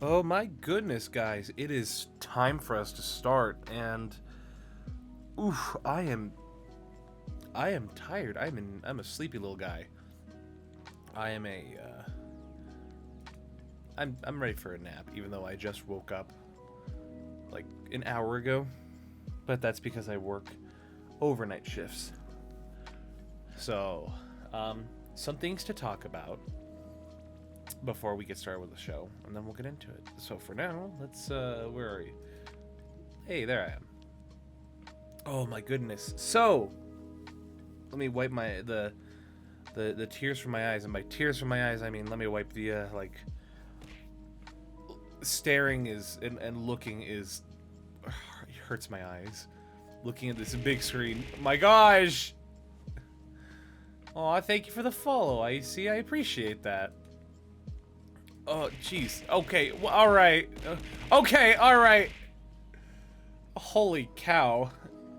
Oh my goodness, guys! It is time for us to start, and oof, I am tired. I'm a sleepy little guy. I am I'm ready for a nap, even though I just woke up like an hour ago. But that's because I work overnight shifts. So, some things to talk about before we get started with the show, and then we'll get into it. So for now, let's where are you? Hey, there I am. Oh my goodness. So, let me wipe the tears from my eyes, and by tears from my eyes I mean let me wipe the like staring is and looking is it hurts my eyes. Looking at this big screen. My gosh. Oh, thank you for the follow. I appreciate that. Oh, jeez. Okay, well, all right. Okay, all right. Holy cow.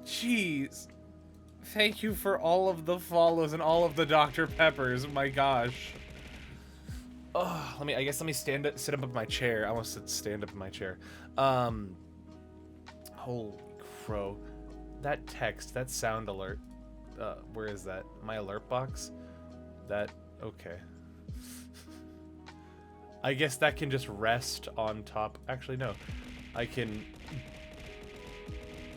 Jeez. Thank you for all of the follows and all of the Dr. Peppers. My gosh. Oh, I guess let me sit up in my chair. I almost said stand up in my chair. Holy crow. That text, that sound alert. Where is that? My alert box? Okay. I guess that can just rest on top. Actually, no. I can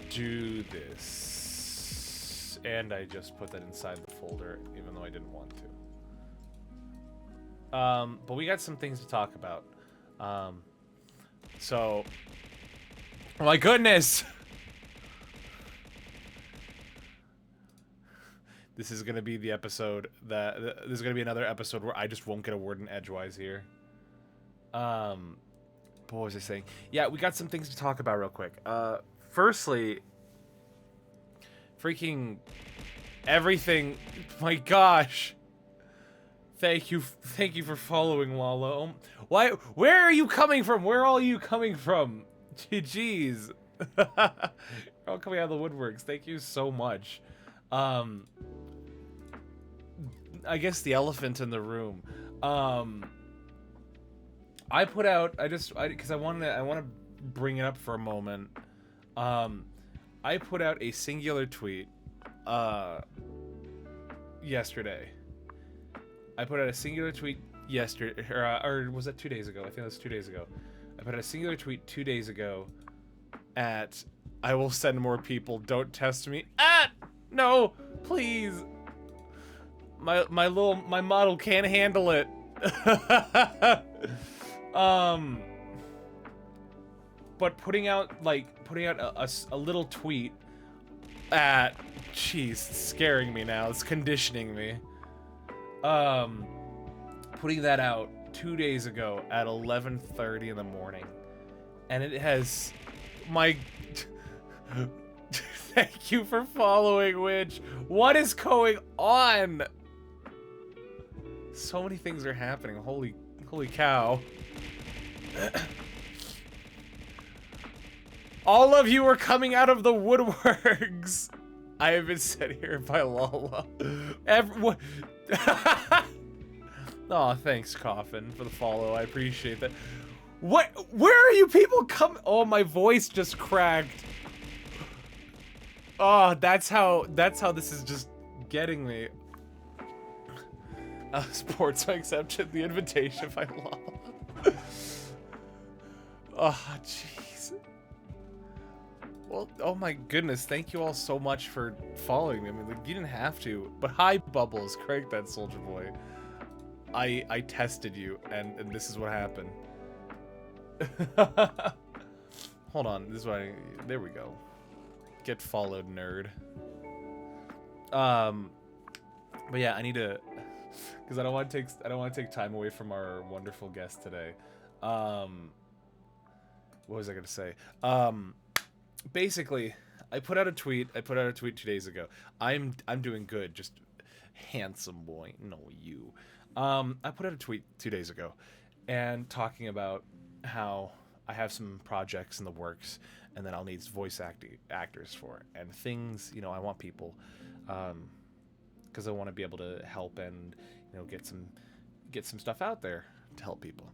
do this. And I just put that inside the folder, even though I didn't want to. But we got some things to talk about. So... Oh my goodness! This is gonna be the episode that... This is gonna be another episode where I just won't get a word in edgewise here. What was I saying? Yeah, we got some things to talk about real quick. Firstly... Freaking... Everything... My gosh! Thank you for following, Lala. Why? Where are you coming from? Where are all you coming from? Jeez. You're all coming out of the woodworks. Thank you so much. I guess the elephant in the room. I put out. Because I want to bring it up for a moment. I put out a singular tweet. Yesterday. I put out a singular tweet yesterday, or was that 2 days ago? I think it was 2 days ago. I put out a singular tweet 2 days ago at, I will send more people, don't test me. No, please. My model can't handle it. But putting out a little tweet at, jeez, it's scaring me now. It's conditioning me. Putting that out 2 days ago at 11:30 in the morning, and it has my thank you for following, Witch. What is going on? So many things are happening. Holy cow. All of you are coming out of the woodworks. I have been sent here by Lala. Oh, thanks, Coffin, for the follow. I appreciate that. What? Where are you people coming? Oh, my voice just cracked. Oh, that's how this is just getting me. Sports, I accepted the invitation by Lala. Oh, jeez. Well, oh my goodness, thank you all so much for following me. I mean, like, you didn't have to. But hi, Bubbles, Craig, that soldier boy. I tested you, and this is what happened. Hold on, this is what there we go. Get followed, nerd. But yeah, I need to, because I don't want to take time away from our wonderful guest today. What was I gonna say? Basically, I put out a tweet 2 days ago. I'm doing good, just handsome boy. No, you. I put out a tweet 2 days ago, and talking about how I have some projects in the works, and then I'll need voice actors for it, and things. You know, I want people, because I want to be able to help and get some stuff out there to help people,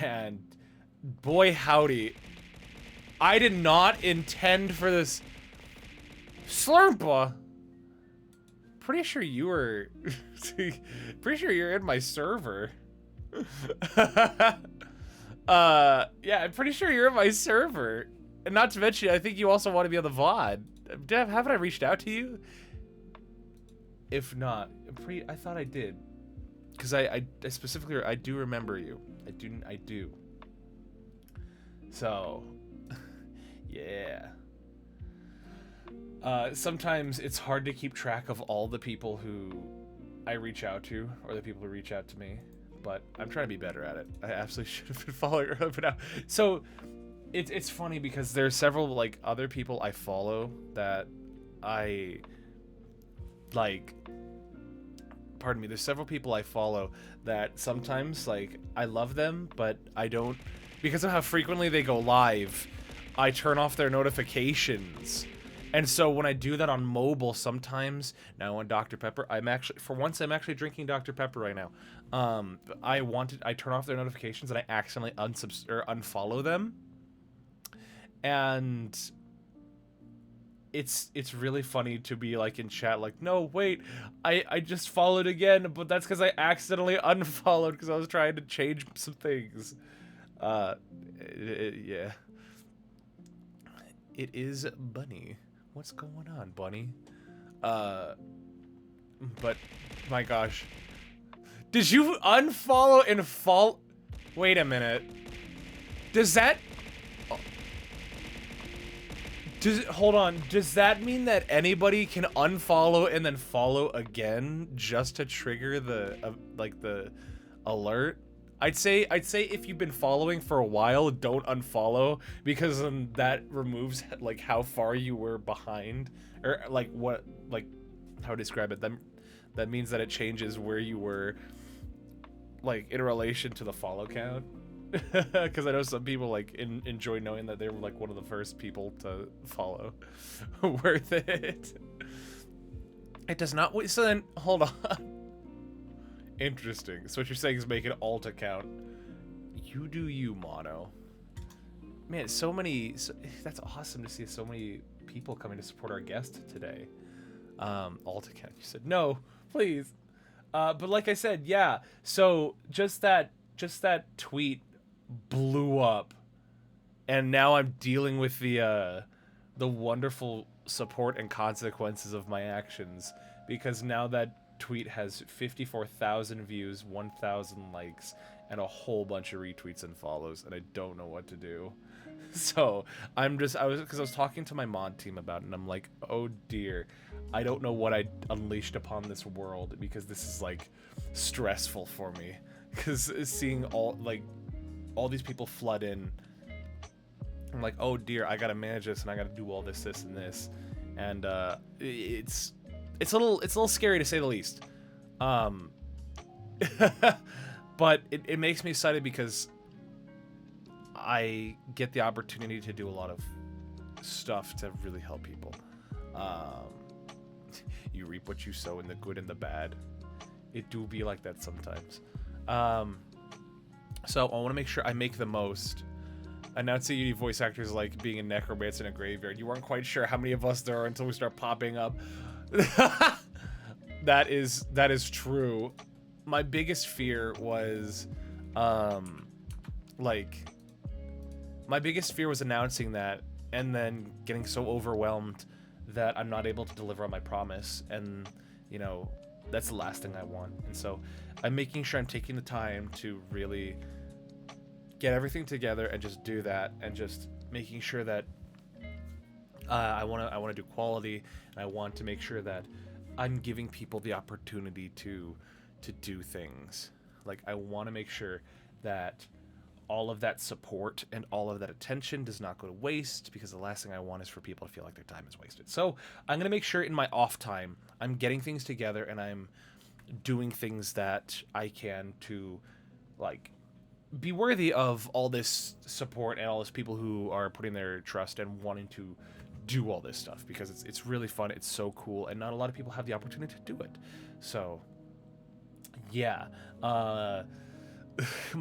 and Boy, howdy. I did not intend for this. Slurpa. Pretty sure you were... pretty sure you're in my server. Yeah, I'm pretty sure you're in my server. And not to mention, I think you also want to be on the VOD. Haven't I reached out to you? If not, I thought I did. Because I specifically, I do remember you. I do. So, yeah. Sometimes it's hard to keep track of all the people who I reach out to, or the people who reach out to me, but I'm trying to be better at it. I absolutely should have been following her up now. So, it's funny because there's several, like, other people I follow that I, like, pardon me, there's several people I follow that sometimes, like, I love them, but I don't, because of how frequently they go live, I turn off their notifications. And so when I do that on mobile, sometimes, now on Dr. Pepper, I'm actually drinking Dr. Pepper right now. I turn off their notifications and I accidentally unfollow them. And it's really funny to be like in chat, like, no, wait, I just followed again, but that's because I accidentally unfollowed because I was trying to change some things. Yeah. It is Bunny. What's going on, Bunny? But my gosh. Did you unfollow and follow? Wait a minute. Does that... Hold on. Does that mean that anybody can unfollow and then follow again just to trigger the the alert? I'd say if you've been following for a while, don't unfollow, because that removes like how far you were behind, or like what, like how to describe it. That means that it changes where you were, like, in relation to the follow count. Because I know some people like enjoy knowing that they were like one of the first people to follow. Worth it. It does not. Wait, so then hold on. Interesting. So what you're saying is make an alt account. You do you, Mono. Man, that's awesome to see so many people coming to support our guest today. Alt account. You said no, please. But like I said, yeah. So just that tweet blew up, and now I'm dealing with the wonderful support and consequences of my actions, because now that tweet has 54,000 views, 1,000 likes, and a whole bunch of retweets and follows, and I don't know what to do. So I was talking to my mod team about it, and I'm like, oh dear, I don't know what I unleashed upon this world, because this is like stressful for me, because seeing all these people flood in, I'm like, oh dear, I gotta manage this, and I gotta do all this and this, and it's a little scary to say the least. But it makes me excited because I get the opportunity to do a lot of stuff to really help people. You reap what you sow, in the good and the bad. It do be like that sometimes. So I want to make sure I make the most. Announcing you voice actors like being a necromancer in a graveyard. You weren't quite sure how many of us there are until we start popping up. That is true. My biggest fear was, my biggest fear was announcing that and then getting so overwhelmed that I'm not able to deliver on my promise, and you know, that's the last thing I want. And so I'm making sure I'm taking the time to really get everything together and just do that, and just making sure that I want to do quality, and I want to make sure that I'm giving people the opportunity to do things. Like, I want to make sure that all of that support and all of that attention does not go to waste, because the last thing I want is for people to feel like their time is wasted. So I'm going to make sure in my off time I'm getting things together, and I'm doing things that I can to, like, be worthy of all this support and all these people who are putting their trust and wanting to do all this stuff, because it's really fun, it's so cool, and not a lot of people have the opportunity to do it. So yeah,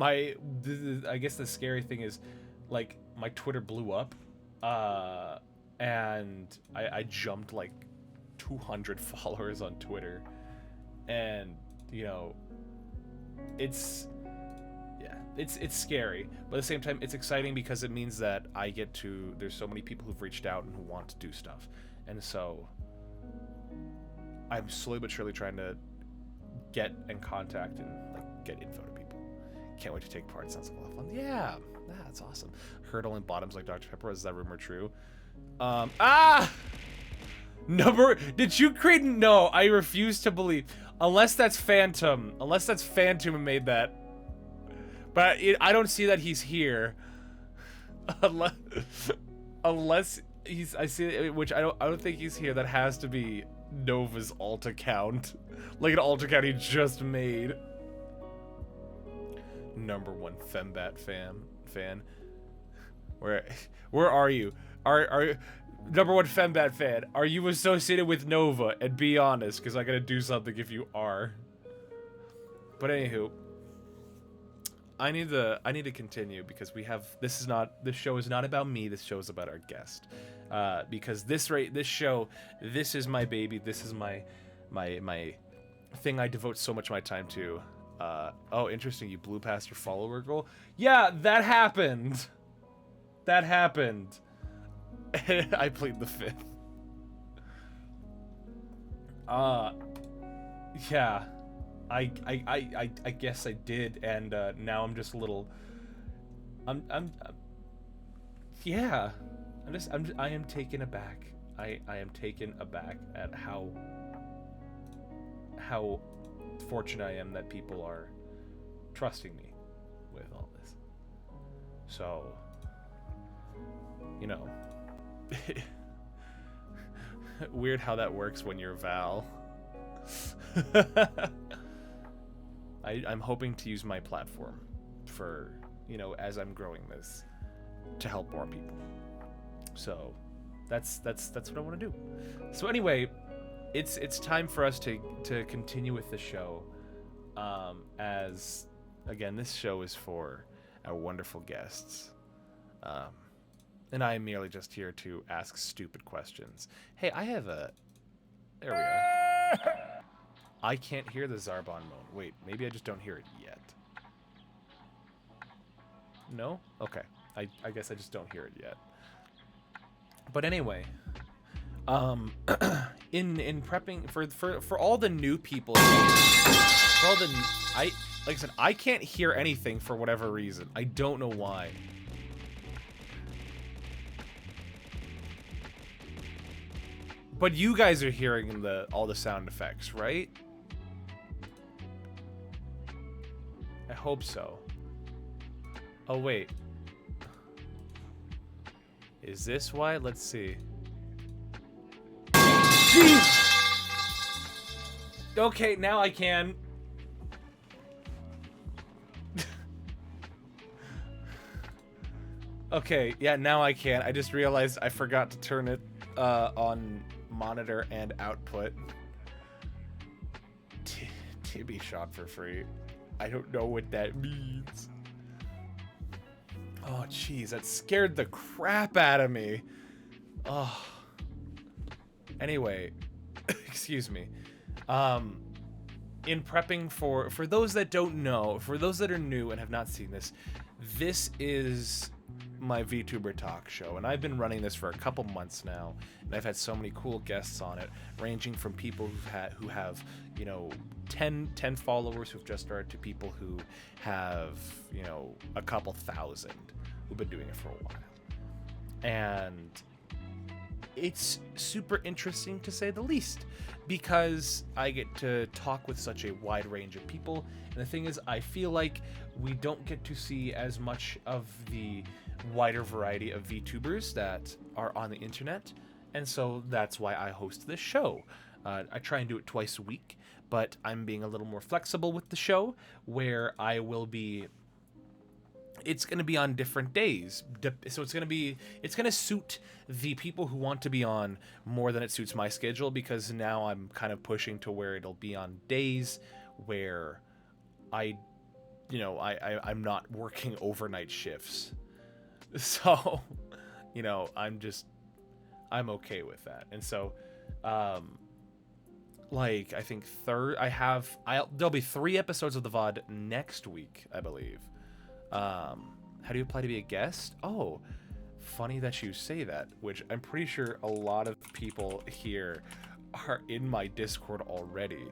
I guess the scary thing is, like, my Twitter blew up, and I jumped like 200 followers on Twitter, and you know, it's it's scary, but at the same time it's exciting because it means that there's so many people who've reached out and who want to do stuff, and so I'm slowly but surely trying to get in contact and like get info to people. Can't wait to take part. Sounds like a lot of fun. Yeah, that's awesome. Hurdle and bottoms like Dr. Pepper. Is that rumor true? Did you create? No, I refuse to believe. Unless that's Phantom who made that. But I don't see that he's here. Unless he's, I see, which I don't think he's here. That has to be Nova's alt account, like an alt account he just made. #1 Fembat fan. Where are you? Are #1 Fembat fan? Are you associated with Nova? And be honest, because I gotta do something if you are. But anywho, I need to continue because this show is not about me. This show is about our guest. Because this show, this is my baby. This is my thing I devote so much of my time to. Oh, interesting. You blew past your follower goal. Yeah, that happened. I plead the fifth. Yeah. I guess I did, and now I'm just a little. Yeah. I am taken aback. I am taken aback at how fortunate I am that people are trusting me with all this. So, you know, weird how that works when you're Val. I'm hoping to use my platform for, you know, as I'm growing this, to help more people. So that's what I want to do. So anyway, it's time for us to continue with the show. As again, this show is for our wonderful guests. And I am merely just here to ask stupid questions. Hey, there we are. I can't hear the Zarbon moan. Wait, maybe I just don't hear it yet. No? Okay. I guess I just don't hear it yet. But anyway, in prepping for all the new people, like I said, I can't hear anything for whatever reason. I don't know why. But you guys are hearing all the sound effects, right? I hope so. Oh, wait. Is this why? Let's see. Jeez! Okay, now I can. Okay, yeah, now I can. I just realized I forgot to turn it on monitor and output. Tibby shot for free. I don't know what that means. Oh, jeez, that scared the crap out of me. Oh. Anyway, excuse me. In prepping for those that don't know, for those that are new and have not seen this, this is my VTuber talk show, and I've been running this for a couple months now, and I've had so many cool guests on it, ranging from people who have, you know, 10 followers who've just started to people who have, you know, a couple thousand who've been doing it for a while. And it's super interesting to say the least, because I get to talk with such a wide range of people, and the thing is, I feel like we don't get to see as much of the wider variety of VTubers that are on the internet, and so that's why I host this show. I try and do it twice a week, but I'm being a little more flexible with the show, where I will be... It's going to be on different days, so it's going to suit the people who want to be on more than it suits my schedule, because now I'm kind of pushing to where it'll be on days where I you know, I'm not working overnight shifts. So, you know, I'm okay with that. And so, like, I think there'll be 3 episodes of the VOD next week, I believe. How do you apply to be a guest? Oh, funny that you say that, which I'm pretty sure a lot of people here are in my Discord already.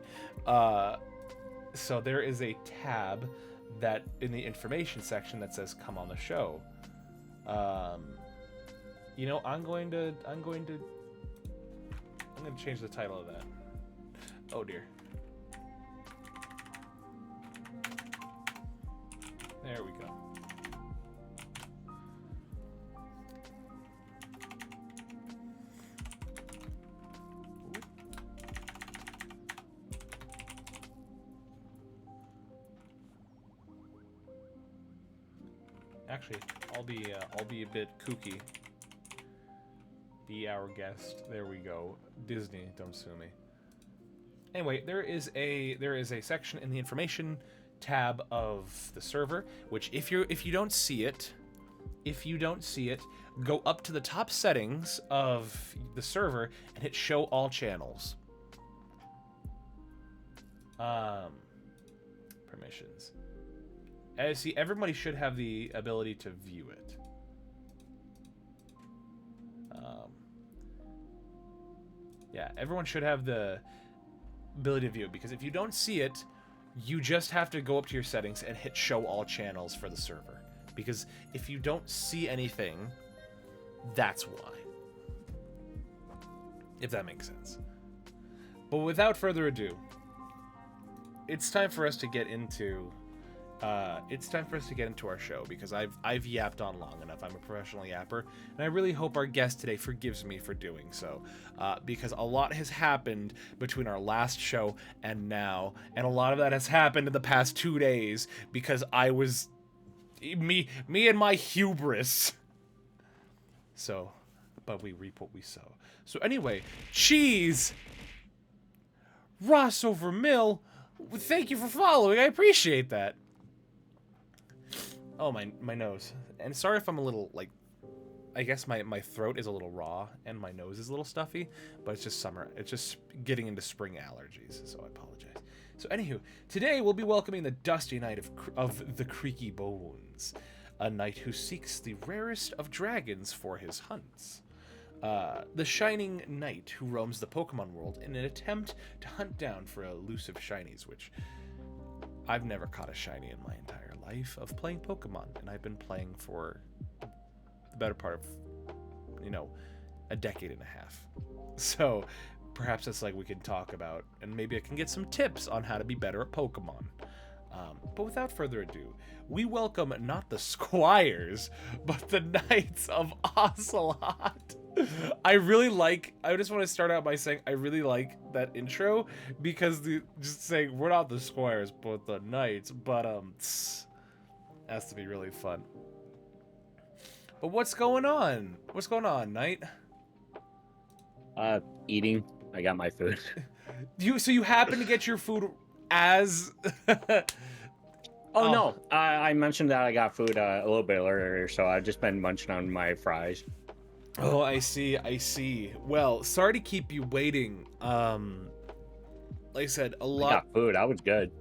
So there is a tab that in the information section that says come on the show. You know, I'm going to change the title of that. Oh dear. There we go. Actually, I'll be a bit kooky. Be our guest. There we go. Disney, don't sue me. Anyway, there is a section in the information tab of the server, which if you don't see it, go up to the top settings of the server and hit show all channels. Permissions. As see, everybody should have the ability to view it. Yeah, everyone should have the ability to view it, because if you don't see it, you just have to go up to your settings and hit show all channels for the server. Because if you don't see anything, that's why. If that makes sense. But without further ado, it's time for us to get into our show, because I've yapped on long enough. I'm a professional yapper, and I really hope our guest today forgives me for doing so, because a lot has happened between our last show and now, and a lot of that has happened in the past 2 days because I was me and my hubris. So, but we reap what we sow. So anyway, cheese, Ross over Mill. Thank you for following. I appreciate that. Oh, my nose. And sorry if I'm a little, like, I guess my throat is a little raw and my nose is a little stuffy, but it's just summer. It's just getting into spring allergies, so I apologize. So anywho, today we'll be welcoming the dusty knight of the creaky bones, a knight who seeks the rarest of dragons for his hunts. The shining knight who roams the Pokemon world in an attempt to hunt down for elusive shinies, which I've never caught a shiny in my entire life of playing Pokemon, and I've been playing for the better part of, you know, a decade and a half. So perhaps it's like we can talk about, and maybe I can get some tips on how to be better at Pokemon. But without further ado, we welcome not the squires, but the knights of Ocelot. I just want to start out by saying I really like that intro, because just saying we're not the squires but the knights, but has to be really fun. But what's going on? What's going on, knight? Eating. I got my food. So you happen to get your food as Oh no, I mentioned that I got food a little bit earlier, so I've just been munching on my fries. Oh, I see. Well, sorry to keep you waiting. Like I said, a lot. I got food. I was good.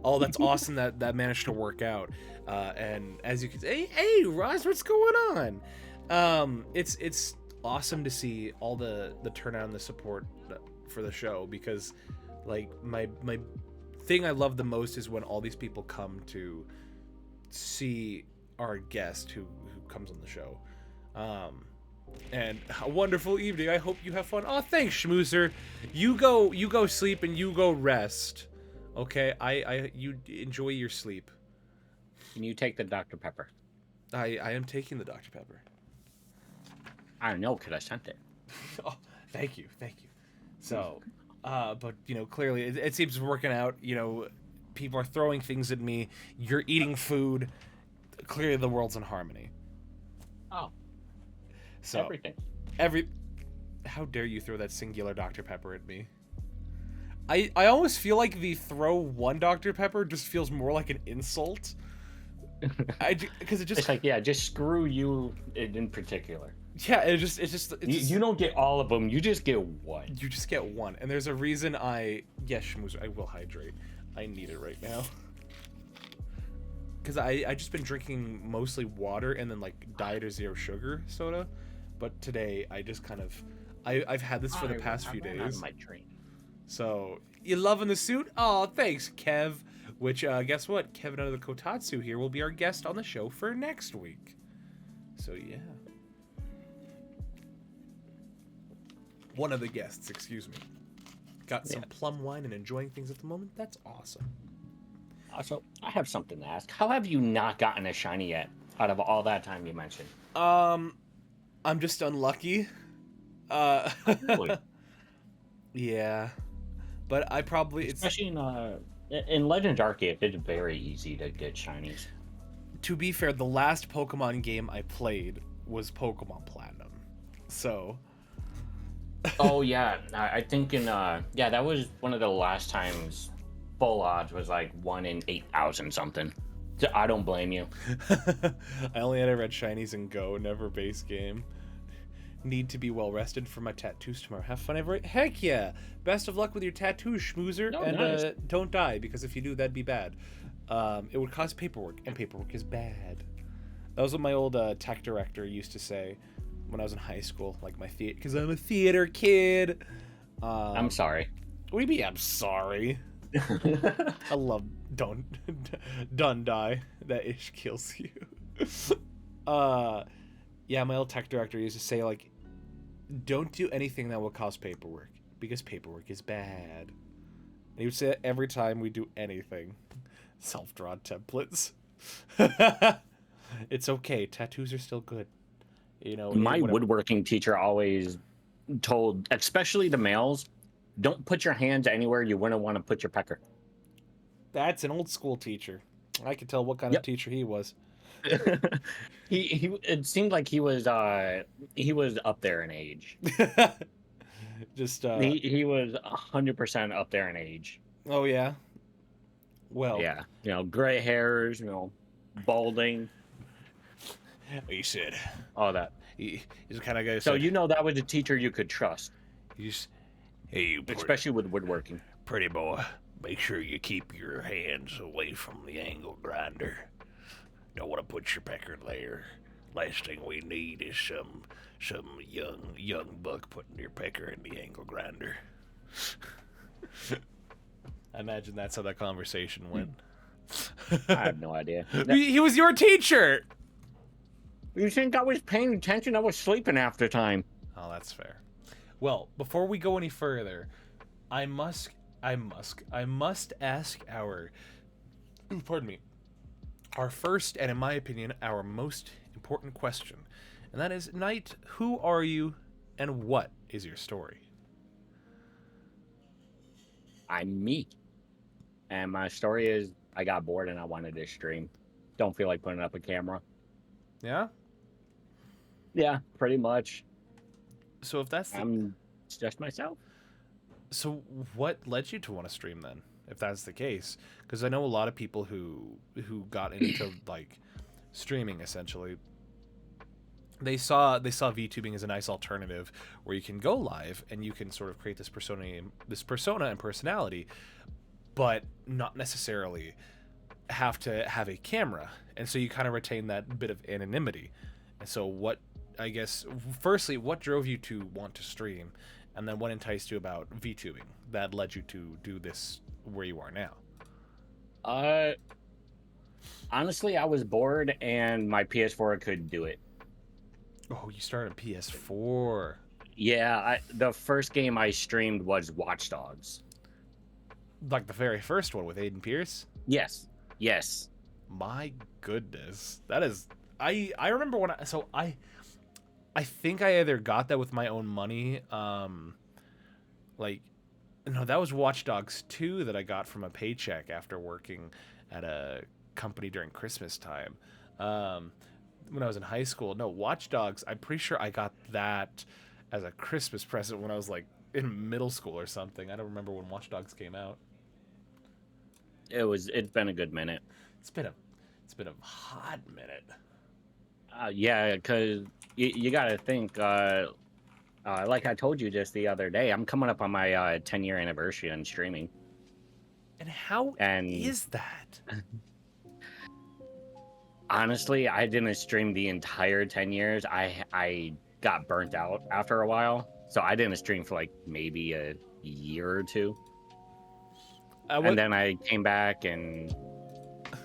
Oh, that's awesome that managed to work out. And as you can say, hey, Ross, what's going on? It's awesome to see all the turnout and the support for the show, because like my thing I love the most is when all these people come to see our guest who comes on the show. And a wonderful evening. I hope you have fun. Oh, thanks, Schmoozer. You go sleep and you go rest. Okay, you enjoy your sleep. Can you take the Dr. Pepper? I am taking the Dr. Pepper. I don't know, because I sent it. Oh, thank you. So, but you know, clearly it seems working out. You know, people are throwing things at me. You're eating food. Clearly, the world's in harmony. Oh. So everything. How dare you throw that singular Dr. Pepper at me? I almost feel like the throw one Dr. Pepper just feels more like an insult. Because it just It's like, yeah, just screw you in particular. yeah, it's You don't get all of them. You just get one. you just get one, and there's a reason yes, Schmoozer, I will hydrate. I need it right now. Because I just been drinking mostly water and then like diet or zero sugar soda, but today I just kind of I've had this for the past few days. My train. So you loving the suit? Oh, thanks, Kev. Which guess what? Kevin out of the Kotatsu here will be our guest on the show for next week. So yeah. One of the guests, excuse me. Got some plum wine and enjoying things at the moment. That's awesome. Also, I have something to ask. How have you not gotten a shiny yet out of all that time you mentioned? I'm just unlucky. Really? Yeah. But I probably Especially in Legends Arceus, it's very easy to get shinies. To be fair, the last Pokemon game I played was Pokemon Platinum. So Oh yeah, I think that was one of the last times full odds was like 1 in 8,000 something. So I don't blame you. I only had red shinies in Go, never base game. Need to be well rested for my tattoos tomorrow. Have fun every heck yeah! Best of luck with your tattoos, Schmoozer, Oh, and nice. don't die, because if you do, that'd be bad. It would cause paperwork, and paperwork is bad. That was what my old tech director used to say when I was in high school, like my theater, because I'm a theater kid. I'm sorry. What do you mean? I'm sorry. I love don't die. That ish kills you. Yeah, my old tech director used to say like, don't do anything that will cause paperwork because paperwork is bad. And he would say that every time we do anything. Self-drawn templates. It's okay. Tattoos are still good. You know, My woodworking teacher always told, especially the males, don't put your hands anywhere you wouldn't want to put your pecker. That's an old school teacher. I could tell what kind of teacher he was. he it seemed like he was up there in age. Just he was 100% up there in age. oh yeah. Well, Yeah, gray hairs, balding. He said All that. he's the kind of guy. So that was a teacher you could trust. He's hey, especially with woodworking. Pretty boy, make sure you keep your hands away from the angle grinder. Don't want to put your pecker there. Last thing we need is some young buck putting your pecker in the angle grinder. I imagine that's how that conversation went. I have no idea. He was your teacher. You think I was paying attention? I was sleeping half the time. Oh, that's fair. Well, before we go any further, I must ask our first, and in my opinion, our most important question. And that is, Knight, who are you and what is your story? I'm me. And my story is I got bored and I wanted to stream. Don't feel like putting up a camera. Yeah? Yeah, pretty much. So if that's I'm just myself. So what led you to want to stream then, if that's the case? Because I know a lot of people who got into like streaming essentially. They saw VTubing as a nice alternative where you can go live and you can sort of create this persona and personality, but not necessarily have to have a camera. And so you kind of retain that bit of anonymity. And so firstly, what drove you to want to stream? And then what enticed you about VTubing that led you to do this where you are now? Honestly, I was bored and my PS4 couldn't do it. Oh, you started PS4. Yeah, the first game I streamed was Watch Dogs. Like the very first one with Aiden Pierce? Yes. My goodness. That is... I remember when I think I either got that with my own money, no, that was Watch Dogs 2 that I got from a paycheck after working at a company during Christmas time. When I was in high school. No, Watch Dogs, I'm pretty sure I got that as a Christmas present when I was like in middle school or something. I don't remember when Watch Dogs came out. It's been a good minute. It's been a hot minute. Yeah, because you got to think, like I told you just the other day, I'm coming up on my 10-year anniversary on streaming. And how is that? Honestly, I didn't stream the entire 10 years. I got burnt out after a while. So I didn't stream for like maybe a year or two. And then I came back and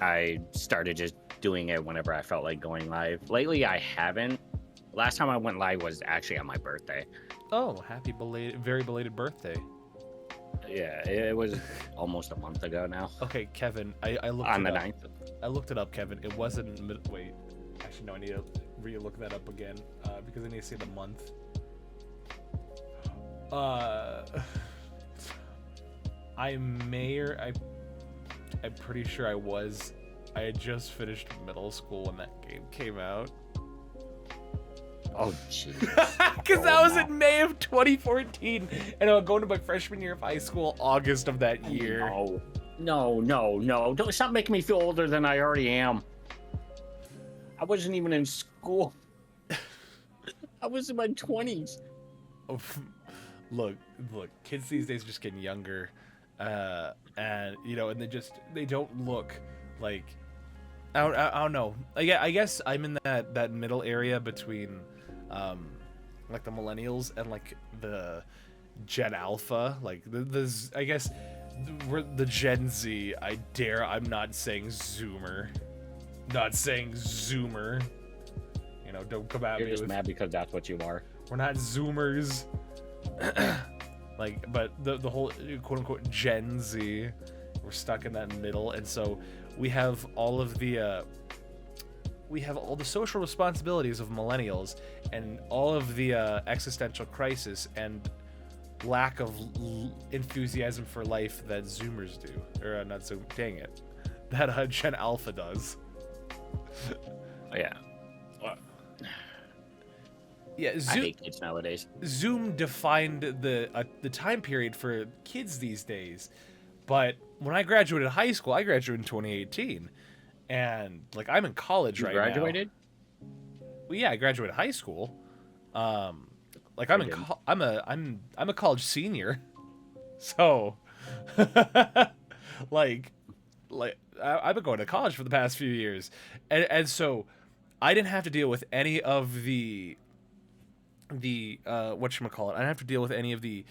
I started just doing it whenever I felt like going live. Lately, I haven't. Last time I went live was actually on my birthday. Oh, very belated birthday. Yeah, it was almost a month ago now. Okay, Kevin, I looked on it the up. 9th. I looked it up, Kevin. It wasn't wait. Actually, no, I need to re-look that up again because I need to see the month. I'm pretty sure I had just finished middle school when that game came out. Oh, jeez. Because that was in May of 2014, and I'm going to my freshman year of high school, August of that year. No. Don't stop making me feel older than I already am. I wasn't even in school. I was in my 20s. Oh, look, kids these days are just getting younger, and and they don't look like. I don't know. I guess I'm in that middle area between, like the millennials and like the Gen Alpha, like I guess we're the Gen Z. I'm not saying Zoomer. Not saying Zoomer. Don't come at me. You're just mad because that's what you are. We're not Zoomers. But the whole quote unquote Gen Z, we're stuck in that middle, and so we have all the social responsibilities of millennials and all of the existential crisis and lack of enthusiasm for life that Zoomers do, or not Zoom. Dang it, that Gen Alpha does. Yeah. Yeah, I hate kids nowadays. Zoom defined the time period for kids these days, but when I graduated high school, I graduated in 2018, and like I'm in college right now. You graduated? Well, yeah, I graduated high school. Like I'm a college senior, so like I've been going to college for the past few years, and so I didn't have to deal with any of the whatchamacallit. I didn't have to deal with any of the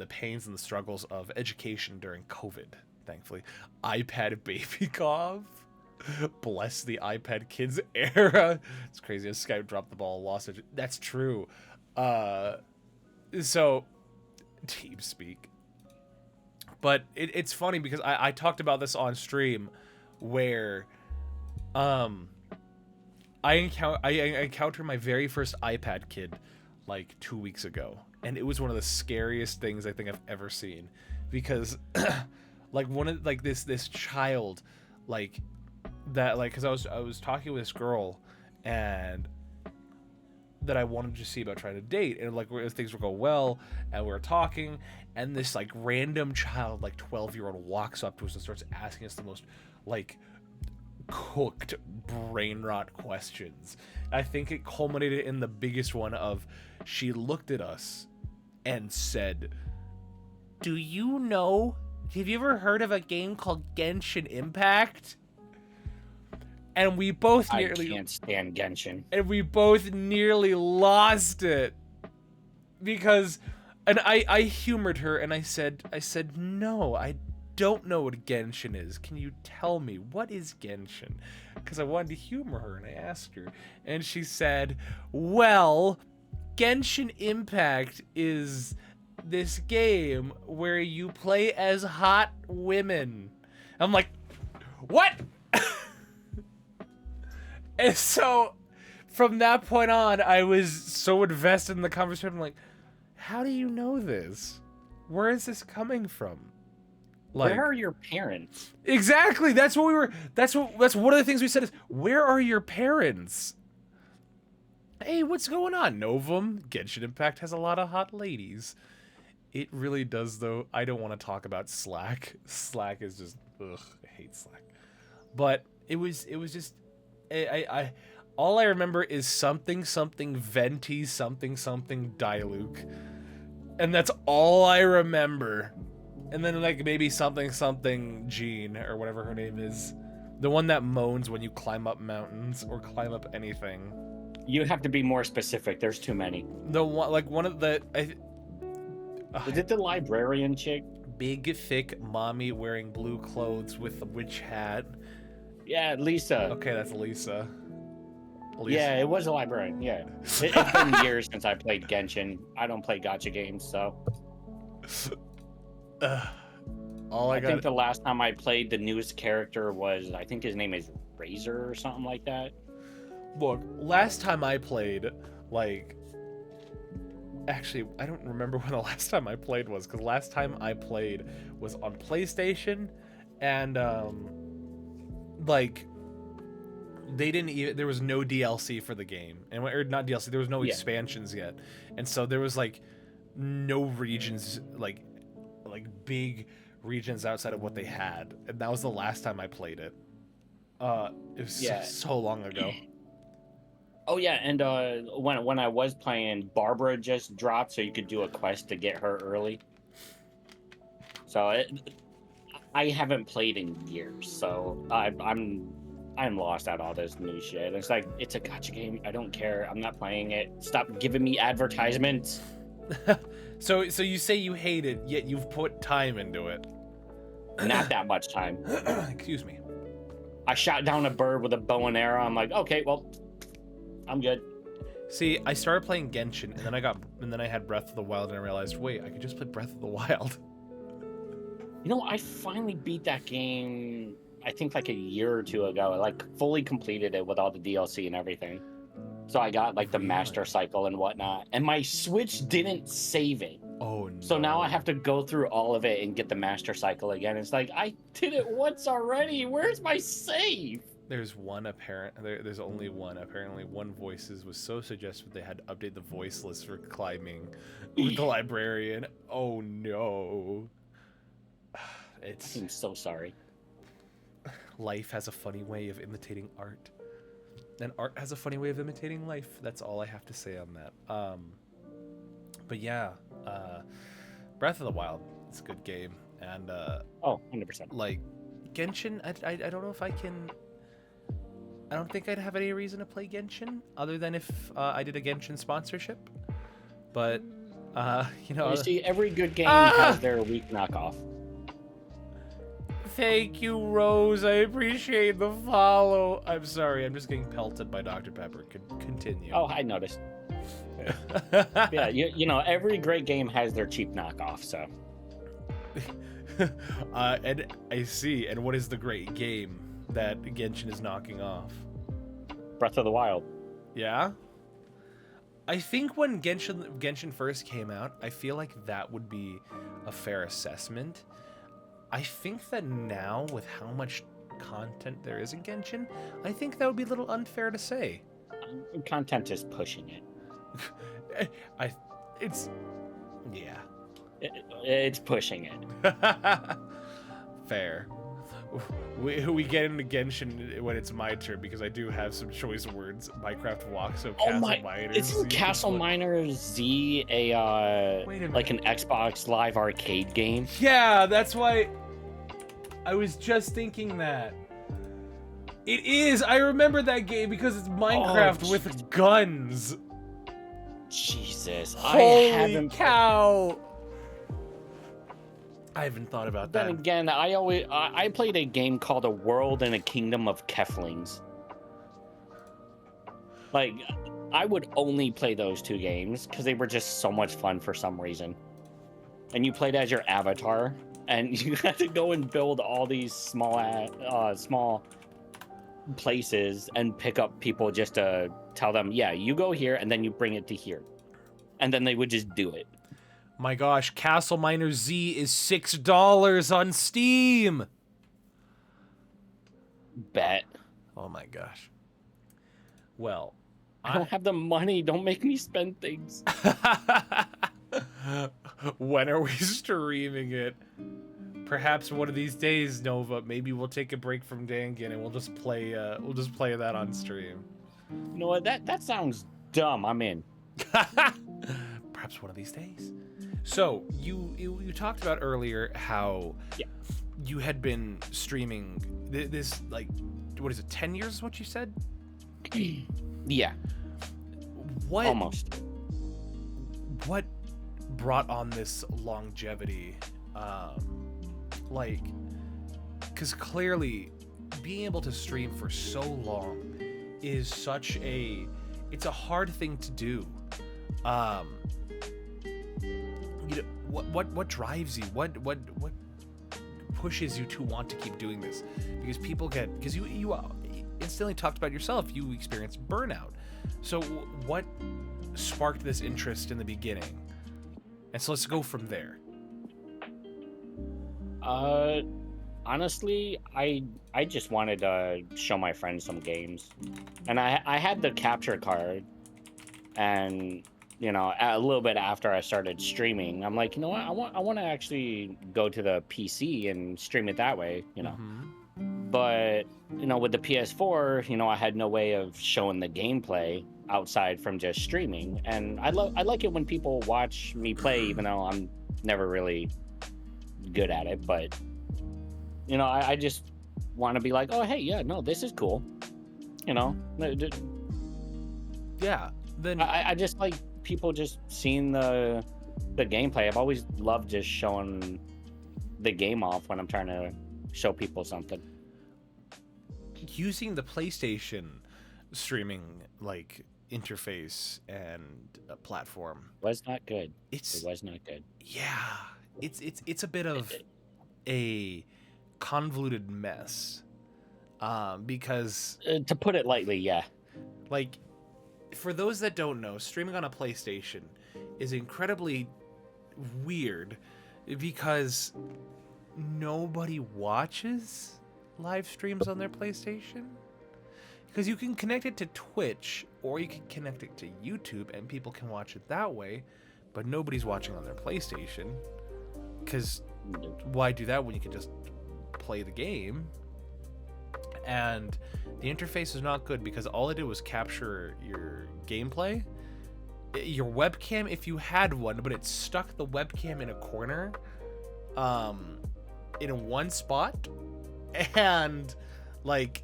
pains and the struggles of education during COVID, thankfully. iPad baby cough. Bless the iPad kids era. It's crazy. Skype dropped the ball, lost it. That's true. So TeamSpeak. But it's funny because I talked about this on stream where I encountered my very first iPad kid like 2 weeks ago, and it was one of the scariest things I think I've ever seen, because like this child like that, like, because I was talking with this girl and that I wanted to see about trying to date, and like things were going well and we were talking, and this like random child, like 12-year-old, walks up to us and starts asking us the most like cooked brain rot questions. I think it culminated in the biggest one of, she looked at us and said, have you ever heard of a game called Genshin Impact? And we both I can't stand Genshin. And we both nearly lost it, because, and I humored her and I said, no, I don't know what Genshin is. Can you tell me, what is Genshin? Because I wanted to humor her, and I asked her, and she said, well, Genshin Impact is this game where you play as hot women. I'm like, what? And so from that point on, I was so invested in the conversation. I'm like, how do you know this? Where is this coming from? Like, where are your parents? Exactly. That's what we were. That's one of the things we said is, where are your parents? Hey, what's going on, Novum? Genshin Impact has a lot of hot ladies. It really does, though. I don't want to talk about Slack. Slack is just, ugh, I hate Slack. But it was just, I all I remember is something venti something Diluc, and that's all I remember. And then like maybe something Jean or whatever her name is, the one that moans when you climb up mountains or climb up anything. You have to be more specific. There's too many. The one like one of the Is it the librarian chick? big thick mommy wearing blue clothes with a witch hat. Yeah, Lisa. Okay, that's Lisa. Yeah, it was a librarian. Yeah, it's been years since I played Genshin. I don't play gacha games, so. I think the last time I played, the newest character was, I think his name is Razor or something like that. Look, last time I played, like, actually, I don't remember when the last time I played was, because last time I played was on PlayStation, and like, they didn't even, there was no DLC for the game, and or not DLC, there was no expansions yet, and so there was like no regions, like big regions outside of what they had, and that was the last time I played it. It was so long ago. Oh yeah, and when I was playing, Barbara just dropped, so you could do a quest to get her early. So I haven't played in years, so I'm lost at all this new shit. It's like, it's a gacha game. I don't care. I'm not playing it. Stop giving me advertisements. So you say you hate it, yet you've put time into it. Not that much time. Excuse me. I shot down a bird with a bow and arrow. I'm like, okay, well, I'm good. See, I started playing Genshin, and then I had Breath of the Wild, and I realized, wait, I could just play Breath of the Wild. You know, I finally beat that game, I think like a year or two ago. I like fully completed it with all the DLC and everything. So I got like the Master Cycle and whatnot, and my Switch didn't save it. Oh no. So now I have to go through all of it and get the Master Cycle again. It's like, I did it once already. Where's my save? There's only one. Apparently, one voices was so suggestive they had to update the voice list for climbing with the librarian. Oh no. I'm so sorry. Life has a funny way of imitating art. And art has a funny way of imitating life. That's all I have to say on that. But yeah, Breath of the Wild, it's a good game. And 100%. Like Genshin, I don't know if I can. I don't think I'd have any reason to play Genshin other than if I did a Genshin sponsorship. But you see, every good game has their weak knockoff. Thank you, Rose. I appreciate the follow. I'm sorry. I'm just getting pelted by Dr. Pepper. Continue. Oh, I noticed. Yeah, you know, every great game has their cheap knockoff, so. And I see. And what is the great game that Genshin is knocking off? Breath of the Wild. Yeah? I think when Genshin first came out, I feel like that would be a fair assessment. I think that now, with how much content there is in Genshin, I think that would be a little unfair to say. Content is pushing it. It's pushing it. Fair. We get into Genshin when it's my turn, because I do have some choice words. Minecraft walk, so Castle Miners. Isn't Castle Miners Z like an Xbox Live Arcade game? Yeah, that's why I was just thinking that. It is. I remember that game because it's Minecraft with guns. Jesus. Holy cow. I haven't thought about that. Then again, I played a game called A World and a Kingdom of Keflings. Like, I would only play those two games because they were just so much fun for some reason. And you played as your avatar, and you had to go and build all these small places and pick up people just to tell them, yeah, you go here, and then you bring it to here. And then they would just do it. My gosh, Castle Miners Z is $6 on Steam. Bet. Oh my gosh. Well, I don't have the money. Don't make me spend things. When are we streaming it? Perhaps one of these days, Nova. Maybe we'll take a break from Dangan and we'll just play that on stream. You know what? That sounds dumb. I'm in. Perhaps one of these days. So you talked about earlier how you had been streaming this, like, what is it, 10 years is what you said? Yeah. What Almost. What brought on this longevity? Like, because clearly being able to stream for so long is such it's a hard thing to do. You know, what drives you? What pushes you to want to keep doing this? Because you instantly talked about yourself. You experienced burnout. So what sparked this interest in the beginning? And so let's go from there. Honestly, I just wanted to show my friends some games, and I had the capture card, and you know, a little bit after I started streaming, I'm like, you know what, I want to actually go to the PC and stream it that way, you know. But you know, with the PS4, you know, I had no way of showing the gameplay outside from just streaming, and I like it when people watch me play, even though I'm never really good at it. But you know, I just want to be like, oh hey, yeah, no, this is cool, you know. Yeah. Then I just like people just seeing the gameplay. I've always loved just showing the game off when I'm trying to show people something. Using the PlayStation streaming like interface and platform Was not good. It was not good. Yeah, it's a bit of a convoluted mess, because To put it lightly, yeah. like, for those that don't know, streaming on a PlayStation is incredibly weird because nobody watches live streams on their PlayStation. Because you can connect it to Twitch or you can connect it to YouTube and people can watch it that way, but nobody's watching on their PlayStation. Because why do that when you can just play the game? And the interface is not good because all it did was capture your gameplay, your webcam if you had one, but it stuck the webcam in a corner, in one spot, and like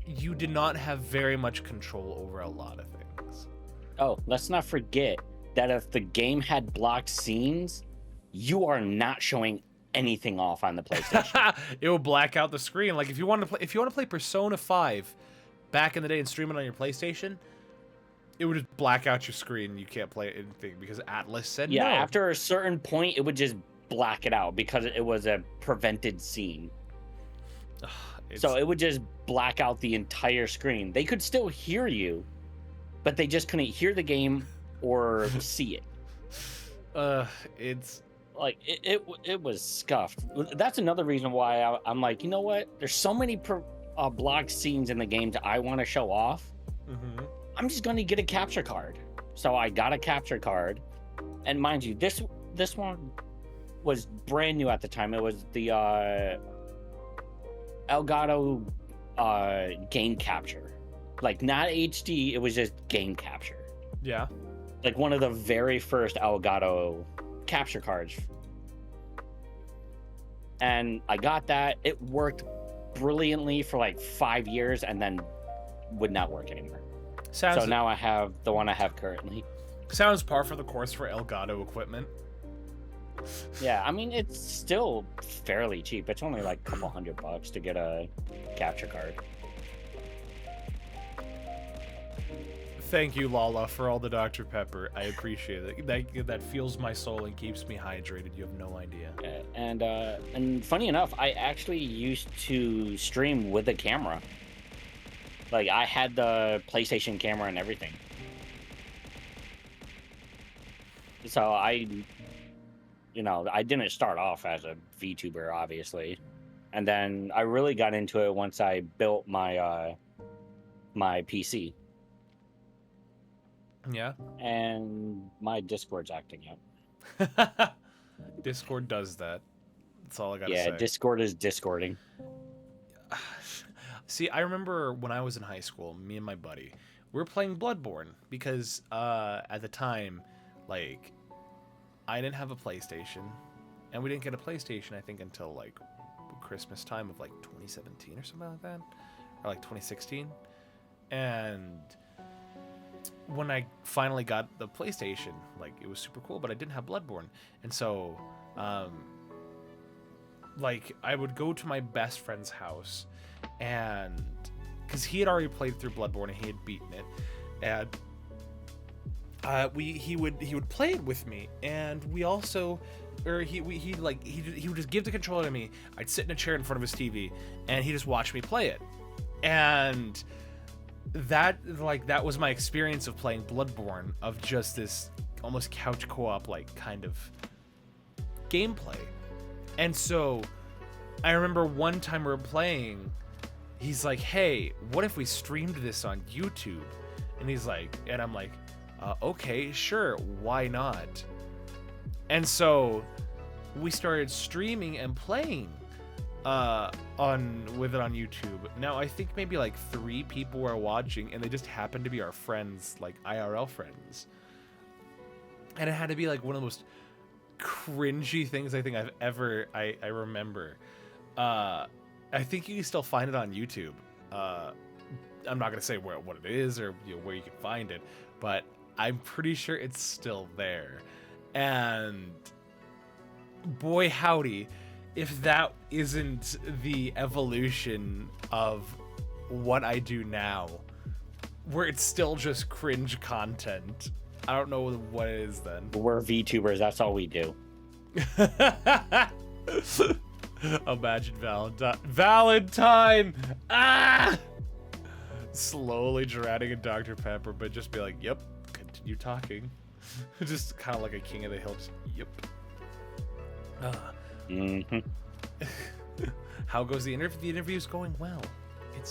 you did not have very much control over a lot of things. Oh, let's not forget that if the game had blocked scenes, you are not showing anything off on the PlayStation. It will black out the screen. Like if you want to play Persona 5 back in the day and stream it on your PlayStation, it would just black out your screen. You can't play anything because Atlas said no. Yeah, after a certain point, it would just black it out because it was a prevented scene. So it would just black out the entire screen. They could still hear you, but they just couldn't hear the game or see it. It's like it was scuffed. That's another reason why I'm like, you know what? There's so many blocked scenes in the game that I want to show off. I'm just going to get a capture card. So I got a capture card, and mind you, this one was brand new at the time. It was the Elgato game capture, like not HD. It was just game capture. Yeah, like one of the very first Elgato capture cards. And I got that. It worked brilliantly for like 5 years and then would not work anymore. So now I have the one I have currently. Sounds par for the course for Elgato equipment. Yeah, I mean, it's still fairly cheap. It's only like a couple $100 to get a capture card. Thank you, Lala, for all the Dr. Pepper. I appreciate it. That fuels my soul and keeps me hydrated. You have no idea. And funny enough, I actually used to stream with a camera. Like, I had the PlayStation camera and everything. So I didn't start off as a VTuber, obviously. And then I really got into it once I built my my PC. Yeah. And my Discord's acting up. Discord does that. That's all I gotta Yeah, say. Discord is discording. See, I remember when I was in high school, me and my buddy, we were playing Bloodborne because at the time, like, I didn't have a PlayStation, and we didn't get a PlayStation, I think, until like Christmas time of like 2017 or something like that, or like 2016. And when I finally got the PlayStation, like, it was super cool, but I didn't have Bloodborne, and so like, I would go to my best friend's house, and because he had already played through Bloodborne and he had beaten it, and he would play it with me, and we also, or he would just give the controller to me. I'd sit in a chair in front of his TV, and he just watched me play it, and that was my experience of playing Bloodborne, of just this almost couch co-op like kind of gameplay. And so I remember one time we were playing, he's like, hey, what if we streamed this on YouTube? And he's like, and I'm like, okay, sure, why not? And so we started streaming and playing with it on YouTube. Now I think maybe like 3 people were watching, and they just happened to be our friends, like IRL friends. And it had to be like one of the most cringy things I think I've ever I remember. I think you can still find it on YouTube. I'm not gonna say what it is, or where you can find it, but I'm pretty sure it's still there. And boy howdy, if that isn't the evolution of what I do now, where it's still just cringe content. I don't know what it is then. We're VTubers. That's all we do. Imagine Valentine. Ah! Slowly drowning in Dr. Pepper, but just be like, yep, continue talking. Just kind of like a King of the Hill. Just, yep. How goes the interview? The interview's going well.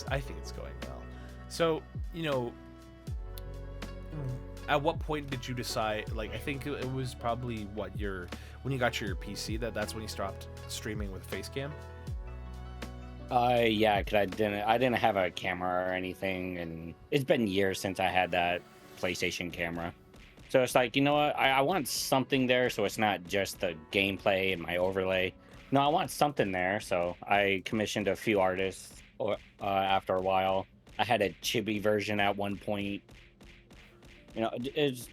I think it's going well. So, at what point did you decide, like, I think it was probably when you got your PC, that's when you stopped streaming with Facecam? Yeah, because I didn't have a camera or anything, and it's been years since I had that PlayStation camera. So it's like, you know what, I want something there, so it's not just the gameplay and my overlay. No, I want something there, so I commissioned a few artists after a while. I had a chibi version at one point. It's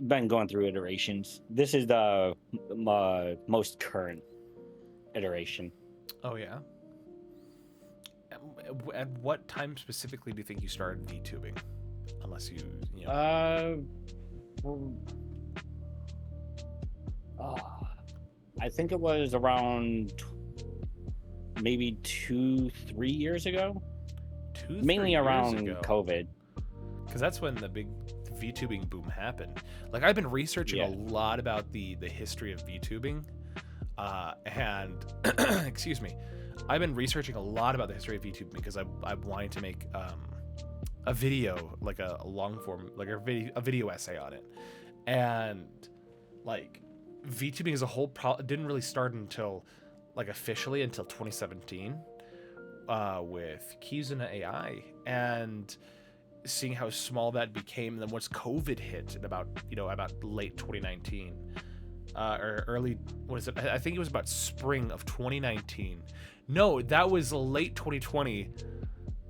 been going through iterations. This is the most current iteration. Oh, yeah? At what time specifically do you think you started VTubing? Unless I think it was around maybe 2-3 years ago. Mainly around COVID. Because that's when the big VTubing boom happened. Like, I've been researching a lot about the history of VTubing, and excuse me, I've been researching a lot about the history of VTubing because I'm wanting to make a video, like a long form, like a video essay on it. And like, VTubing as a whole didn't really start until, like, officially until 2017 with Kizuna AI, and seeing how small that became. And then once COVID hit in about late 2019 or early, what is it, I think it was about spring of 2019. No, that was late 2020.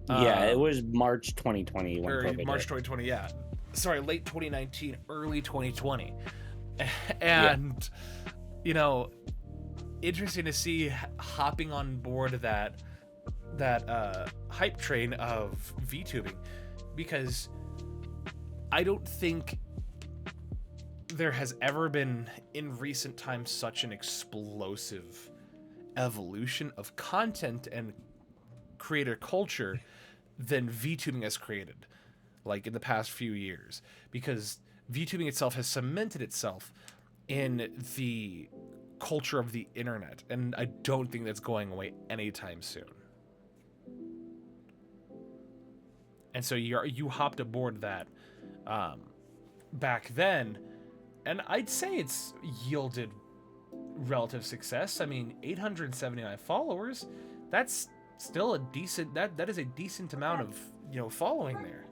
Yeah, it was March 2020 when COVID March hit. 2020, yeah. Sorry, late 2019, early 2020. And interesting to see hopping on board that hype train of VTubing, because I don't think there has ever been in recent times such an explosive evolution of content and creator culture than VTubing has created, like, in the past few years, because VTubing itself has cemented itself in the culture of the internet, and I don't think that's going away anytime soon. And so you hopped aboard that back then, And I'd say it's yielded relative success. I mean, 879 followers, that's still a decent, that is a decent amount of, following there.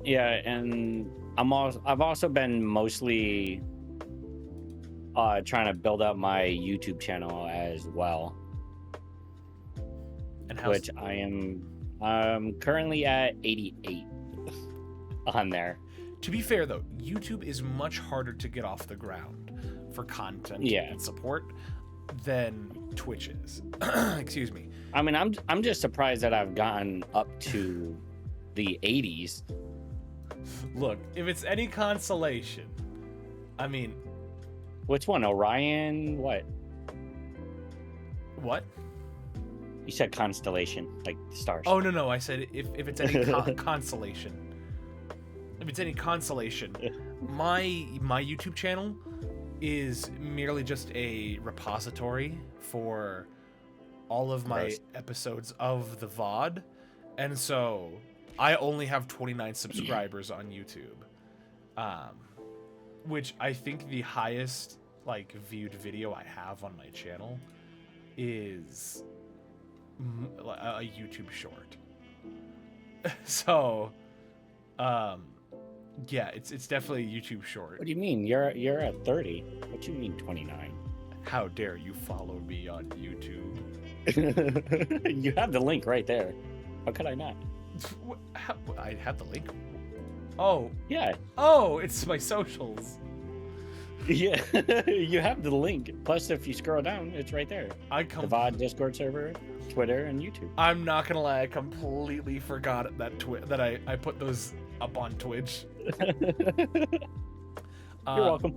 Yeah, and I've also been mostly trying to build up my YouTube channel as well. And which I am currently at 88 on there. To be fair though, YouTube is much harder to get off the ground for content and support than Twitch is. Excuse me. I mean, I'm just surprised that I've gotten up to the 80s. Look, if it's any consolation, I mean, which one? Orion? What? What? You said constellation, like stars. Oh no, I said if it's any consolation. If it's any consolation, my YouTube channel is merely just a repository for all of my episodes of the VOD, and so I only have 29 subscribers on YouTube, which I think the highest viewed video I have on my channel is a YouTube short. So, yeah, it's definitely a YouTube short. What do you mean? You're at 30. What do you mean 29? How dare you follow me on YouTube? You have the link right there. How could I not? I have the link. Oh. Yeah. Oh, it's my socials. Yeah, you have the link. Plus, if you scroll down, it's right there. The VOD Discord server, Twitter, and YouTube. I'm not gonna lie, I completely forgot that I put those up on Twitch. You're welcome.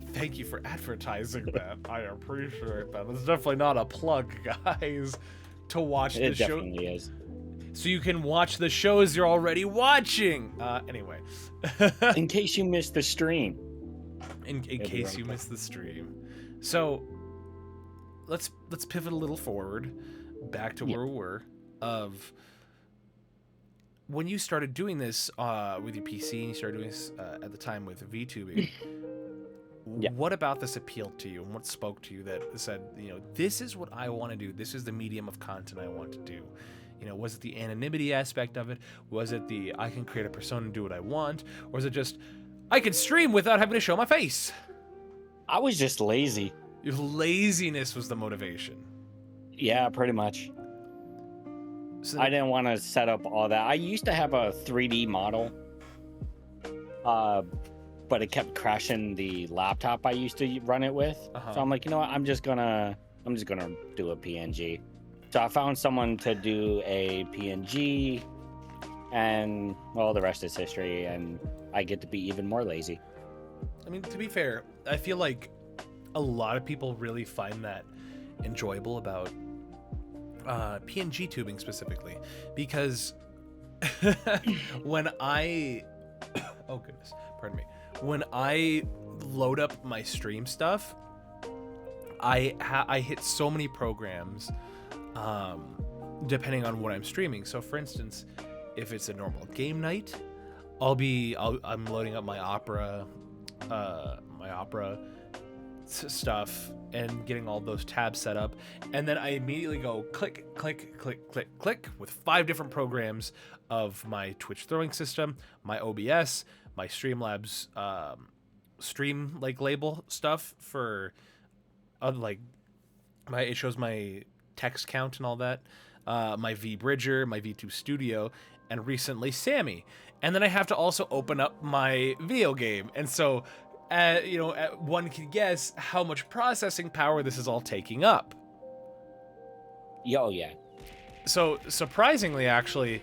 Thank you for advertising that. I appreciate that. It's definitely not a plug, guys, to watch the show. It definitely is. So you can watch the shows you're already watching. Anyway. In case you missed the stream. In case you missed the stream. So let's pivot a little forward back to where we were of when you started doing this with your PC and you started doing this at the time with VTubing. What about this appealed to you, and what spoke to you that said, this is what I want to do. This is the medium of content I want to do. Was it the anonymity aspect of it? Was it the I can create a persona and do what I want? Or was it just I can stream without having to show my face? I was just lazy. Your laziness was the motivation. Yeah, pretty much. So I didn't want to set up all that. I used to have a 3D model, but it kept crashing the laptop I used to run it with. So I'm like, you know what? I'm just gonna do a PNG. So I found someone to do a PNG, and well, the rest is history, and I get to be even more lazy. I mean, to be fair, I feel like a lot of people really find that enjoyable about PNG tubing specifically, because when I when I load up my stream stuff, I hit so many programs depending on what I'm streaming. So for instance, if it's a normal game night, I'm loading up my Opera stuff and getting all those tabs set up, and then I immediately go click with 5 different programs of my Twitch throwing system, my OBS, my Streamlabs stream label stuff for it shows my text count and all that, my VBridger, my V2 Studio, and recently Sammy. And then I have to also open up my video game. And so, one can guess how much processing power this is all taking up. Yo, yeah. So, surprisingly, actually,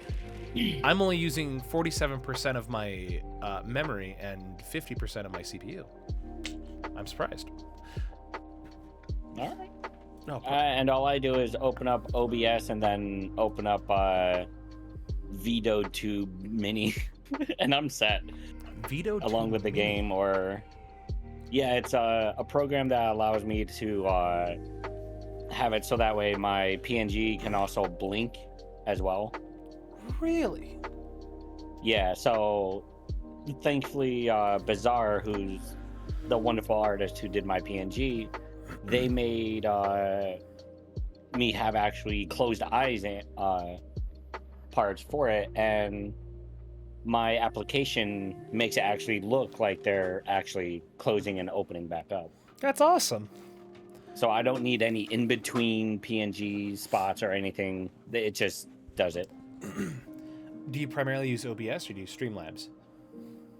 I'm only using 47% of my memory and 50% of my CPU. I'm surprised. All right. No, and all I do is open up OBS and then open up VOD Mini, and I'm set. VOD along with the game, or it's a program that allows me to have it so that way my PNG can also blink as well. Really? Yeah. So thankfully, Bizarre, who's the wonderful artist who did my PNG, they made me have actually closed eyes parts for it, and my application makes it actually look like they're actually closing and opening back up. That's awesome. So I don't need any in-between PNG spots or anything. It just does it. Do you primarily use OBS or do you use Streamlabs?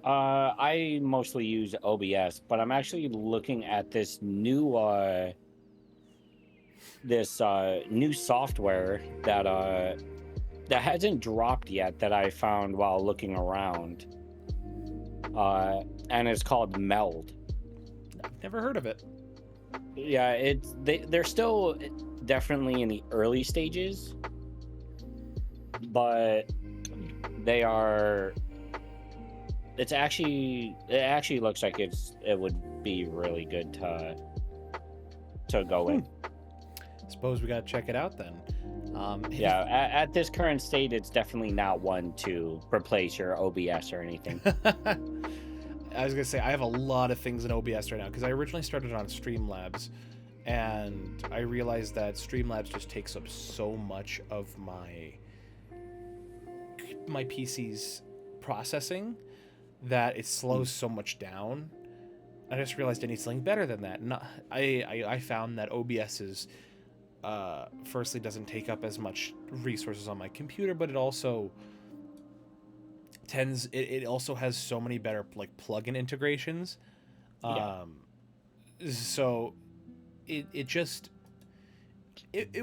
I mostly use OBS, but I'm actually looking at this new new software that hasn't dropped yet, that I found while looking around. And it's called Meld. Never heard of it. Yeah, they're still definitely in the early stages, but they are. It actually looks like it would be really good to go in. Suppose we gotta check it out then. Yeah, at this current state, it's definitely not one to replace your OBS or anything. I was gonna say I have a lot of things in OBS right now because I originally started on Streamlabs, and I realized that Streamlabs just takes up so much of my PC's processing that it slows so much down. I just realized I need something better than that. I found that OBS is firstly doesn't take up as much resources on my computer, but it also it also has so many better like plugin integrations. So it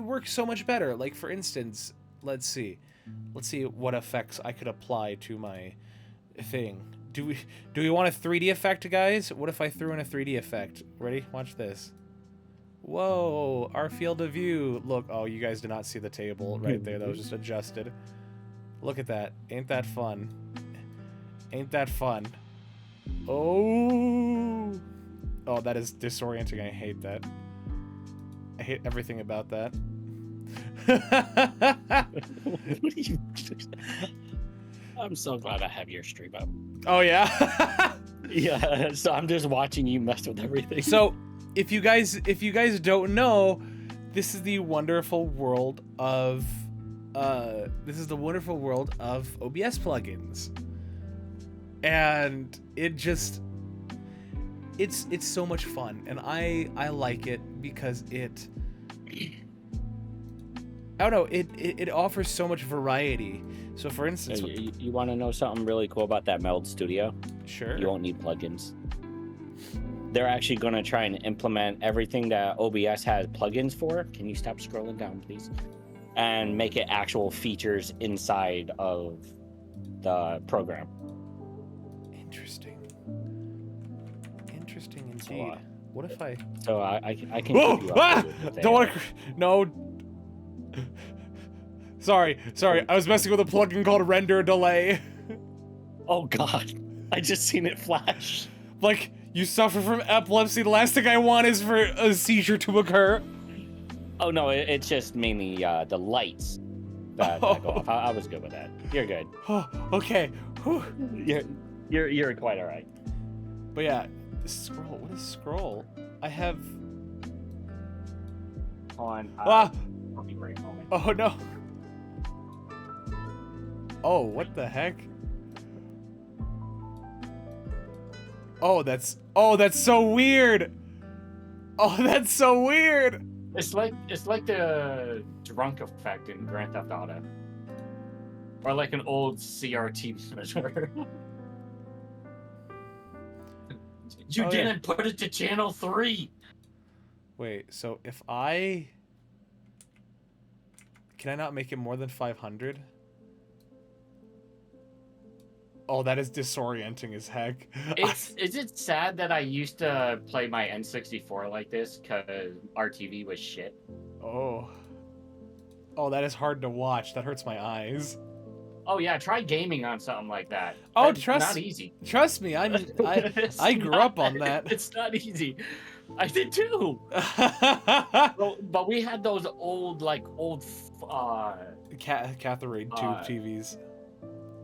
works so much better. Like, for instance, let's see what effects I could apply to my thing. Do we want a 3D effect, guys? What if I threw in a 3D effect? Ready? Watch this. Whoa, our field of view. Look, oh, you guys did not see the table right there. That was just adjusted. Look at that. Ain't that fun? Ain't that fun? Oh, that is disorienting. I hate that. I hate everything about that. What are you? I'm so glad I have your stream up. Oh yeah. Yeah. So I'm just watching you mess with everything. So if you guys don't know, this is the wonderful world of OBS plugins, and it's so much fun, and I like it because it offers so much variety. So for instance, you want to know something really cool about that Meld Studio? Sure. You won't need plugins. They're actually going to try and implement everything that OBS has plugins for. Can you stop scrolling down, please? And make it actual features inside of the program. Interesting indeed. What if I... So I can keep you up with it. Don't want to... No. Sorry. I was messing with a plugin called Render Delay. Oh God, I just seen it flash. Like, you suffer from epilepsy. The last thing I want is for a seizure to occur. Oh no, it's just mainly the lights that go off. I was good with that. You're good. Oh, okay. Whew. You're quite all right. But yeah, scroll. What is scroll? I have. On. Ah. I'll be right moment. Oh no. Oh, what the heck? Oh, that's so weird. Oh, that's so weird. It's like the drunk effect in Grand Theft Auto, or like an old CRT monitor. You didn't put it to channel 3. Wait, so if can I not make it more than 500? Oh, that is disorienting as heck. Is it sad that I used to play my N64 like this because our TV was shit? Oh, that is hard to watch. That hurts my eyes. Oh yeah, try gaming on something like that. Oh, That's not easy. Trust me, I grew up on that. It's not easy. I did too. But we had those old cathode tube TVs.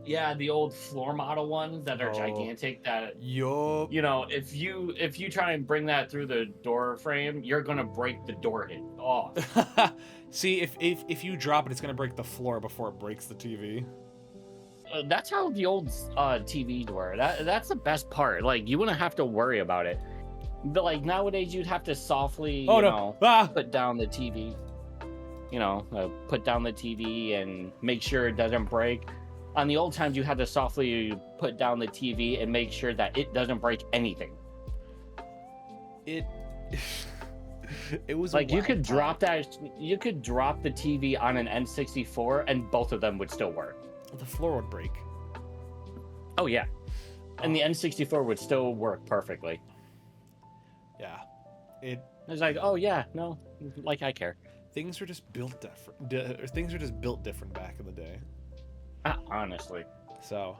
Yeah, the old floor model ones that are Oh. gigantic. That Yup. you know, if you try and bring that through the door frame, you're gonna break the door hinge off. See, if you drop it, it's gonna break the floor before it breaks the TV. That's how the old TVs were. That's the best part. Like you wouldn't have to worry about it. But like nowadays, you'd have to softly, Oh you no! know, Ah! put down the TV. You know, put down the TV and make sure it doesn't break. On the old times, you had to softly put down the TV and make sure that it doesn't break anything. It it was Like you could time. drop the TV on an N64 and both of them would still work. The floor would break. Oh yeah, and the N64 would still work perfectly. Yeah, It's like, oh yeah, no, like I care. things were just built different. Things were just built different back in the day. Honestly. So,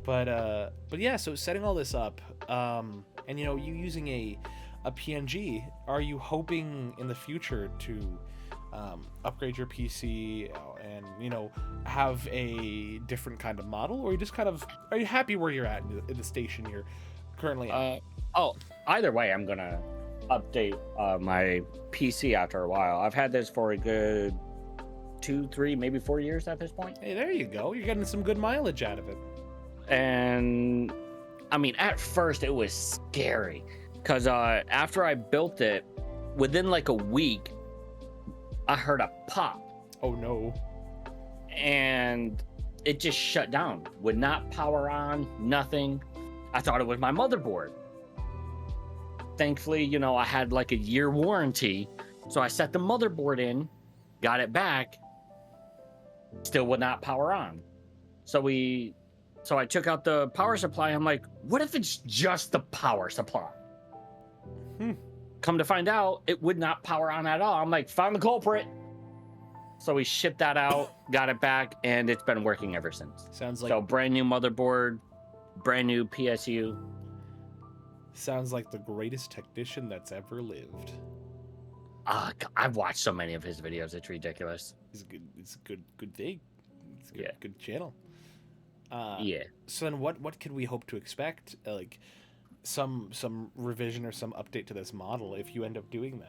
but yeah. So setting all this up, and you know, you using a PNG, are you hoping in the future to upgrade your PC and, you know, have a different kind of model, or are you happy where you're at in the station you're currently at? Either way, I'm gonna update my PC after a while. I've had this for a good 2, 3, maybe 4 years at this point. Hey, there you go. You're getting some good mileage out of it. And I mean, at first it was scary because after I built it, within like a week, I heard a pop. Oh no. And it just shut down. Would not power on, nothing. I thought it was my motherboard. Thankfully, you know, I had like a year warranty. So I set the motherboard in, got it back, still would not power on. So I took out the power supply. I'm like, what if it's just the power supply? Come to find out, it would not power on at all. I'm like, found the culprit. So we shipped that out, got it back, and it's been working ever since. Sounds like So brand new motherboard, brand new PSU. Sounds like the greatest technician that's ever lived. I've watched so many of his videos. It's ridiculous. It's a good thing. It's a good channel. Yeah. So then what could we hope to expect? Like some revision or some update to this model if you end up doing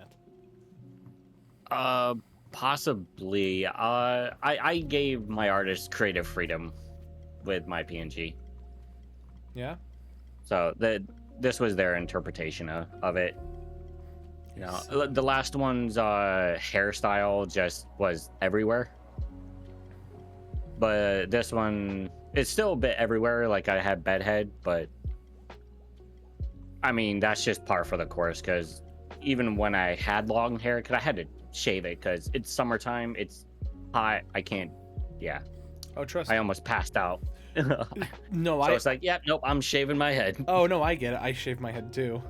that? Possibly. I gave my artist creative freedom with my PNG. Yeah. So this was their interpretation of it. You know, the last one's hairstyle just was everywhere. But this one, it's still a bit everywhere. Like I had bedhead, but I mean, that's just par for the course because even when I had long hair, because I had to shave it because it's summertime, it's hot. I can't, yeah. Oh, trust I me. almost passed out. No, so it's like, yeah, nope, I'm shaving my head. Oh, no, I get it. I shave my head too.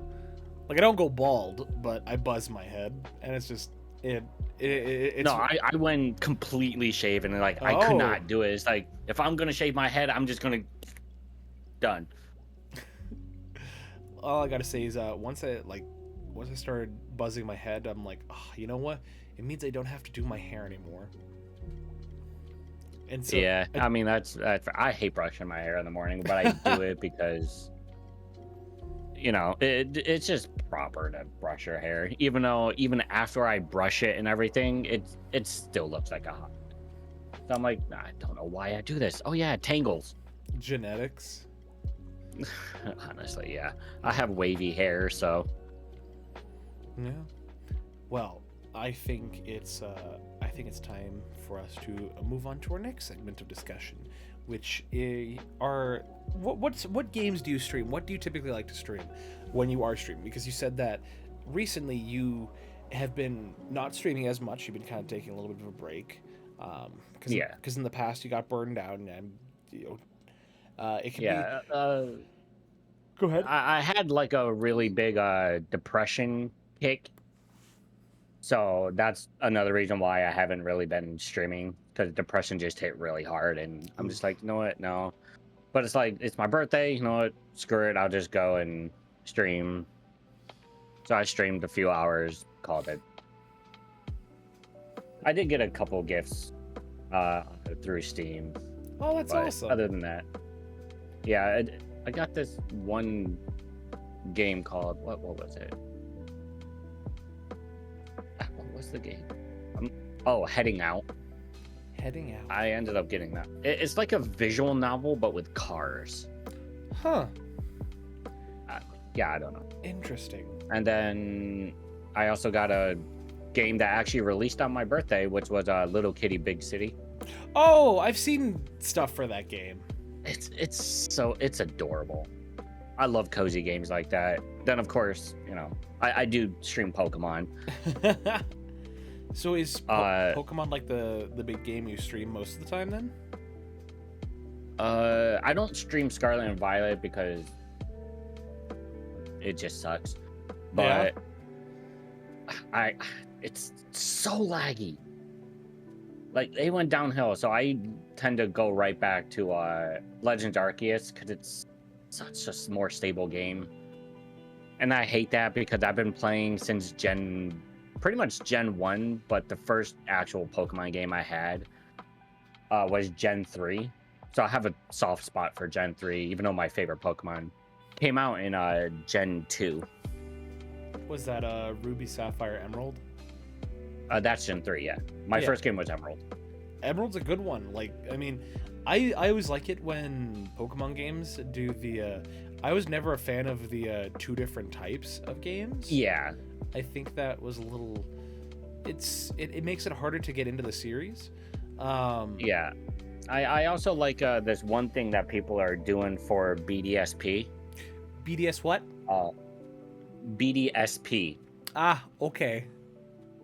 Like, I don't go bald, but I buzz my head, and it's just, it's... No, I went completely shaven, and like, I could not do it. It's like, if I'm gonna shave my head, I'm just gonna... Done. All I gotta say is, once I started buzzing my head, I'm like, oh, you know what? It means I don't have to do my hair anymore. And so, yeah, I mean, that's I hate brushing my hair in the morning, but I do it because, you know, it's just proper to brush your hair. Even after I brush it and everything, it still looks like a hot. So I'm like, I don't know why I do this. Oh yeah, it tangles. Genetics. Honestly, yeah. I have wavy hair, so. Yeah. Well, I think it's time for us to move on to our next segment of discussion, which are what games do you stream? What do you typically like to stream when you are streaming? Because you said that recently you have been not streaming as much. You've been kind of taking a little bit of a break. Because in the past you got burned out, and you know, it can be. Go ahead. I had like a really big depression kick. So that's another reason why I haven't really been streaming, because depression just hit really hard, and I'm just like, you know what, no. But it's like, it's my birthday, you know what, screw it, I'll just go and stream. So I streamed a few hours, called it. I did get a couple gifts through Steam. Oh, that's But awesome. other than that, yeah, I got this one game called what was it? What was the game? Oh, Heading Out. Heading Out. I ended up getting that. It's like a visual novel, but with cars. Huh. Yeah, I don't know. Interesting. And then I also got a game that actually released on my birthday, which was Little Kitty Big City. Oh, I've seen stuff for that game. It's adorable. I love cozy games like that. Then of course, you know, I do stream Pokemon. So is Pokemon like the big game you stream most of the time then? I don't stream Scarlet and Violet because it just sucks. But it's so laggy. Like they went downhill, so I tend to go right back to Legends Arceus because it's such a more stable game. And I hate that because I've been playing since pretty much Gen 1, but the first actual Pokemon game I had was Gen 3. So I have a soft spot for Gen 3, even though my favorite Pokemon came out in Gen 2. Was that Ruby, Sapphire, Emerald? That's Gen 3, yeah. My first game was Emerald. Emerald's a good one. Like, I mean, I always like it when Pokemon games do the... I was never a fan of the two different types of games. Yeah. I think that was a little... It makes it harder to get into the series. Yeah. I also like this one thing that people are doing for BDSP. BDS what? BDSP. Ah, okay.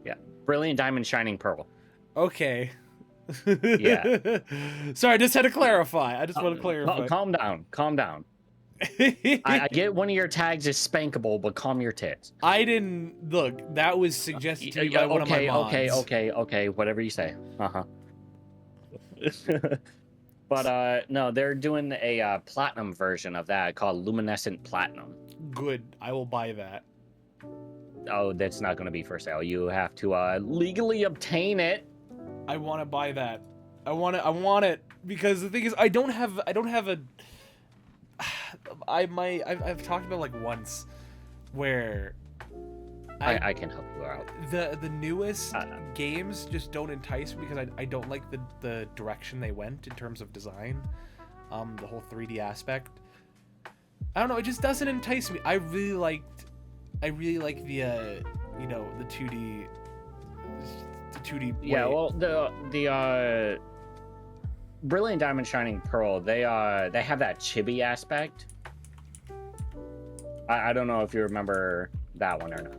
Yeah. Brilliant Diamond Shining Pearl. Okay. Yeah. Sorry, I just had to clarify. I just want to clarify. Calm down. I get one of your tags is spankable, but calm your tits. I didn't... Look, that was suggested to me by one of my mods. Okay. Whatever you say. Uh-huh. But no, they're doing a platinum version of that called Luminescent Platinum. Good. I will buy that. Oh, that's not going to be for sale. You have to legally obtain it. I want to buy that. I want it because the thing is, I don't have a. I've talked about like once, where I can help you out. The newest games just don't entice me because I don't like the direction they went in terms of design, the whole 3D aspect. I don't know. It just doesn't entice me. I really like the you know, the 2D. Yeah, well, the Brilliant Diamond Shining Pearl, they have that chibi aspect. I don't know if you remember that one or not.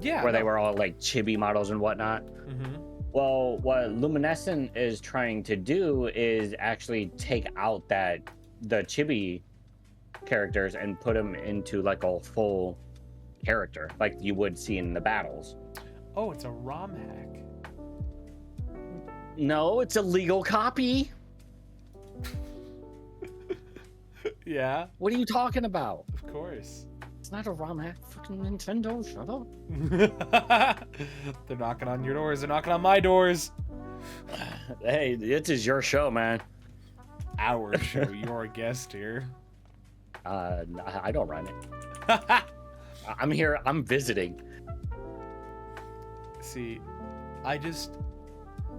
Yeah. Where they were all like chibi models and whatnot. Mm-hmm. Well, what Luminescent is trying to do is actually take out the chibi characters and put them into like a full character, like you would see in the battles. Oh, it's a ROM hack. No, it's a legal copy. Yeah. What are you talking about? Of course. It's not a ROM hack. Fucking Nintendo, shut up. They're knocking on your doors. They're knocking on my doors. Hey, this is your show, man. Our show. You're a guest here. I don't run it. I'm here. I'm visiting. See, I just,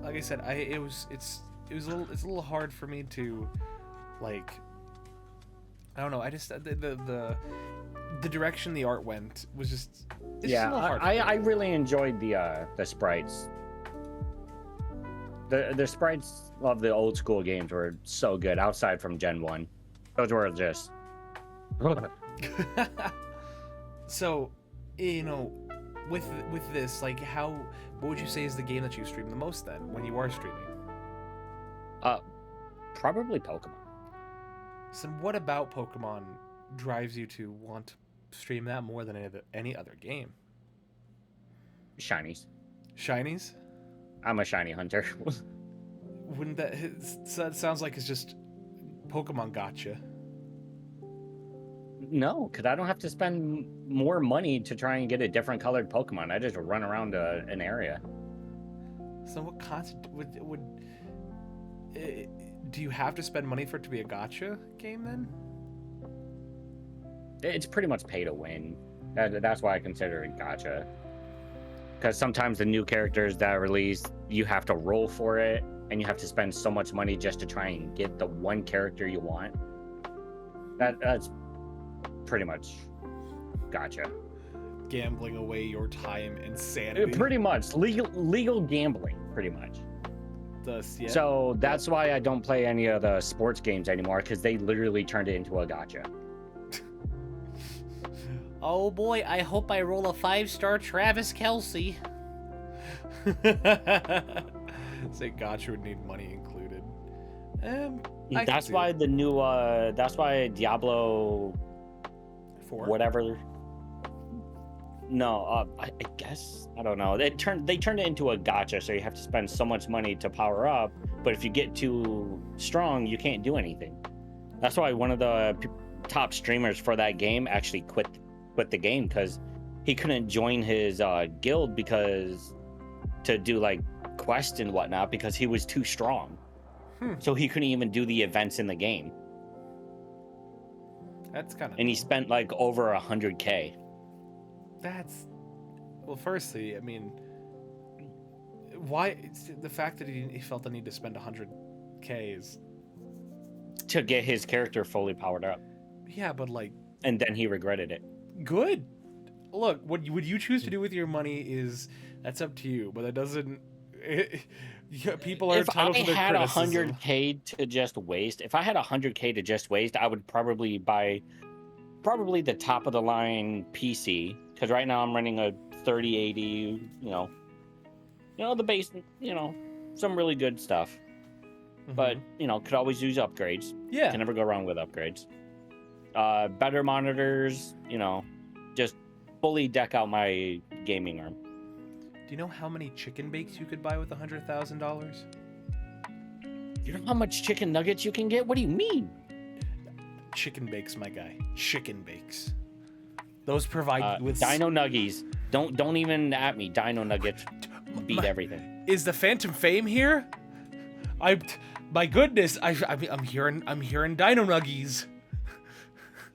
like I said, it's a little hard for me to, like, I don't know. I just the direction the art went was just. It's Yeah, just a little hard I really enjoyed the sprites. The sprites of the old school games were so good. Outside from Gen 1, those were just. So, you know, with this, like, what would you say is the game that you stream the most then, when you are streaming? Probably Pokemon. So what about Pokemon drives you to want to stream that more than any other game? Shinies. Shinies? I'm a shiny hunter. Wouldn't that... It sounds like it's just Pokemon gotcha. No, because I don't have to spend more money to try and get a different colored Pokemon. I just run around an area. So what concept would Do you have to spend money for it to be a gacha game then? It's pretty much pay to win. That's why I consider it gacha. Because sometimes the new characters that are released, you have to roll for it, and you have to spend so much money just to try and get the one character you want. That's pretty much gacha. Gambling away your time and sanity. Pretty much legal gambling, pretty much. Yeah. So that's why I don't play any of the sports games anymore, because they literally turned it into a gacha. Oh boy, I hope I roll a 5-star Travis Kelce. Say gacha would need money included. That's why the new that's why Diablo 4 whatever. No, I guess I don't know. They turned it into a gacha, so you have to spend so much money to power up. But if you get too strong, you can't do anything. That's why one of the top streamers for that game actually quit the game, because he couldn't join his guild because to do like quests and whatnot, because he was too strong. So he couldn't even do the events in the game. That's kind of. And he spent like over 100K. That's, well, firstly, I mean, why the fact that he felt the need to spend 100K is to get his character fully powered up. Yeah, but like, and then he regretted it. Good. Look, what would you choose to do with your money is that's up to you, but that doesn't. People are entitled to their criticism. If I had 100K to just waste, I would probably buy the top of the line PC, because right now I'm running a 3080, you know the base, some really good stuff. Mm-hmm. But could always use upgrades. Yeah, can never go wrong with upgrades. Better monitors, just fully deck out my gaming room. Do you know how many chicken bakes you could buy with $100,000? You know how much chicken nuggets you can get? What do you mean? Chicken bakes, my guy. Chicken bakes. Those provide with Dino Nuggies. Don't even at me. Dino Nuggets beat everything. Is the Phantom Fame here? My goodness, I'm hearing Dino Nuggies.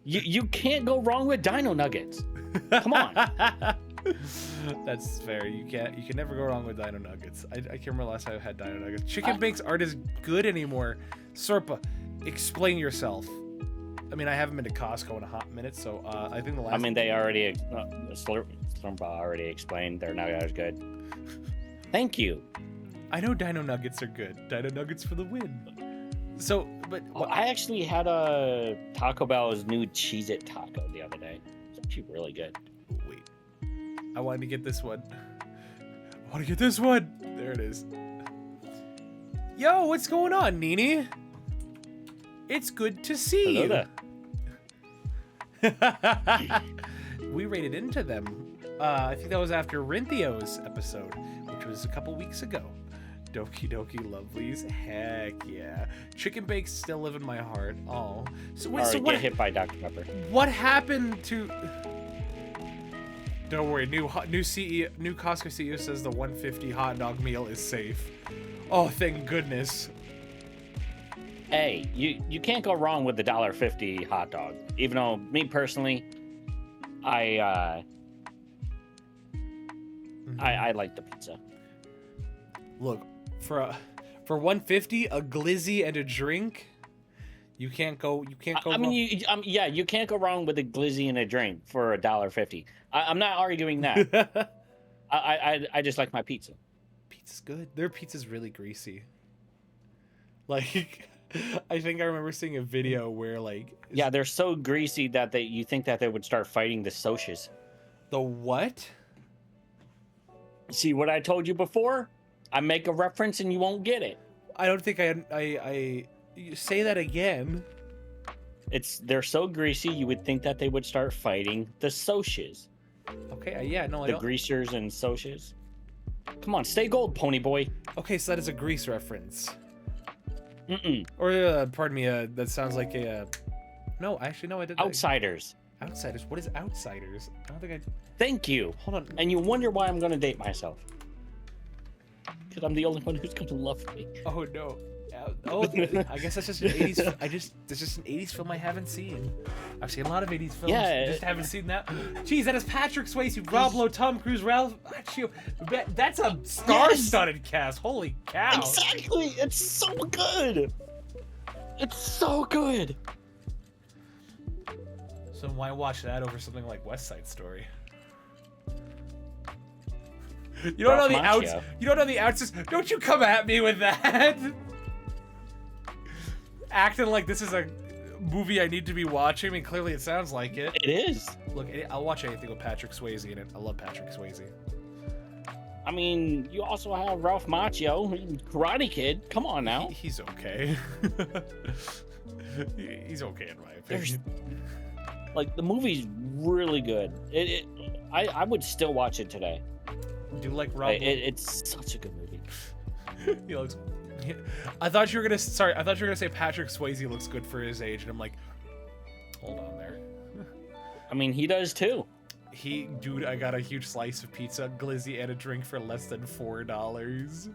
You can't go wrong with Dino Nuggets. Come on. That's fair. You can never go wrong with Dino Nuggets. I can't remember the last time I had Dino Nuggets. Chicken bakes aren't as good anymore. Serpa, explain yourself. I mean, I haven't been to Costco in a hot minute, so I think the last. I mean, they already Slurpa already explained they're not as good. Thank you. I know Dino Nuggets are good. Dino Nuggets for the win. So, but I actually had a Taco Bell's new Cheez-It taco the other day. It's actually really good. Wait, I wanted to get this one. There it is. Yo, what's going on, Nini? It's good to see you. We raided into them. I think that was after Rinthio's episode, which was a couple weeks ago. Doki Doki Lovelies, heck yeah. Chicken bakes still live in my heart. Oh, so wait, so what? Get hit by Dr. Pepper. What happened to? Don't worry, new CEO, new Costco CEO says the 150 hot dog meal is safe. Oh, thank goodness. Hey, you can't go wrong with the $1.50 hot dog. Even though me personally, I like the pizza. Look, for $1.50, a glizzy and a drink, you can't go. I mean, you can't go wrong with a glizzy and a drink for $1.50. I'm not arguing that. I just like my pizza. Pizza's good. Their pizza's really greasy. Like, I think I remember seeing a video where yeah, they're so greasy that you think that they would start fighting the socias. The what? See what I told you before? I make a reference and you won't get it. I don't think I say that again. They're so greasy you would think that they would start fighting the socias. Okay, yeah, no, I don't. The greasers and socias. Come on, stay gold, pony boy. Okay, so that is a grease reference. Mm-mm. Or pardon me, that sounds like a. No, actually, no, I didn't. Outsiders. Outsiders. What is outsiders? I don't think I. Thank you. Hold on. And you wonder why I'm gonna date myself. Because I'm the only one who's gonna love me. Oh no. I guess that's just an 80s. It's just an 80s film I haven't seen. I've seen a lot of 80s films. Yeah. Just haven't seen that. Jeez, that is Patrick Swayze, Rob Lowe, Tom Cruise, Ralph Macchio. That's a star-studded cast. Holy cow! Exactly. It's so good. It's so good. So why watch that over something like West Side Story? You don't know the outs. You don't know the outs. Don't you come at me with that. Acting like this is a movie I need to be watching. I mean, clearly it sounds like it. It is. Look, I'll watch anything with Patrick Swayze in it. I love Patrick Swayze. I mean, you also have Ralph Macchio, Karate Kid. Come on now. He's okay. He's okay in my opinion. Like, the movie's really good. I would still watch it today. Do you like Rob? It's such a good movie. He looks. I thought you were gonna. Sorry, I thought you were gonna say Patrick Swayze looks good for his age, and I'm like, hold on there. I mean, he does too. Dude, I got a huge slice of pizza, glizzy, and a drink for less than $4.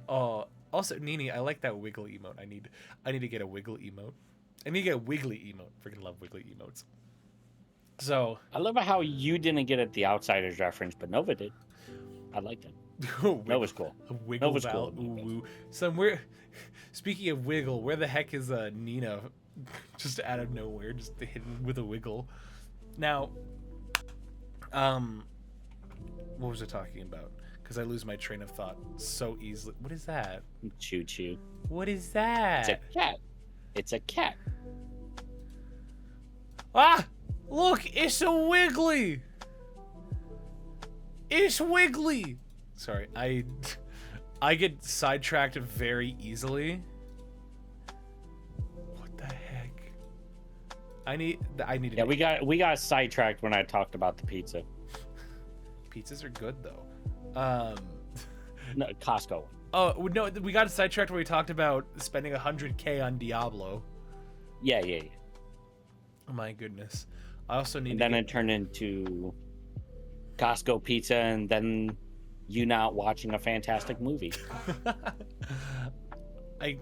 Oh, also, Nini, I like that wiggle emote. I need to get a wiggle emote. I need to get a wiggly emote. Freaking love wiggly emotes. So I love how you didn't get it the Outsiders reference, but Nova did. I liked it. Nova's cool. Wiggle Nova's cool. cool. Somewhere. Speaking of wiggle, where the heck is Nina? Just out of nowhere, just hidden with a wiggle. Now, what was I talking about? Because I lose my train of thought so easily. What is that? Choo choo. What is that? It's a cat. It's a cat. Ah! Look, it's a Wiggly. It's Wiggly. Sorry, I get sidetracked very easily. What the heck? I need to. Yeah, we got sidetracked when I talked about the pizza. Pizzas are good though. No, Costco. Oh no, we got sidetracked when we talked about spending $100K on Diablo. Yeah. Oh my goodness. I also need. And then it turned into Costco pizza, and then you not watching a fantastic movie. I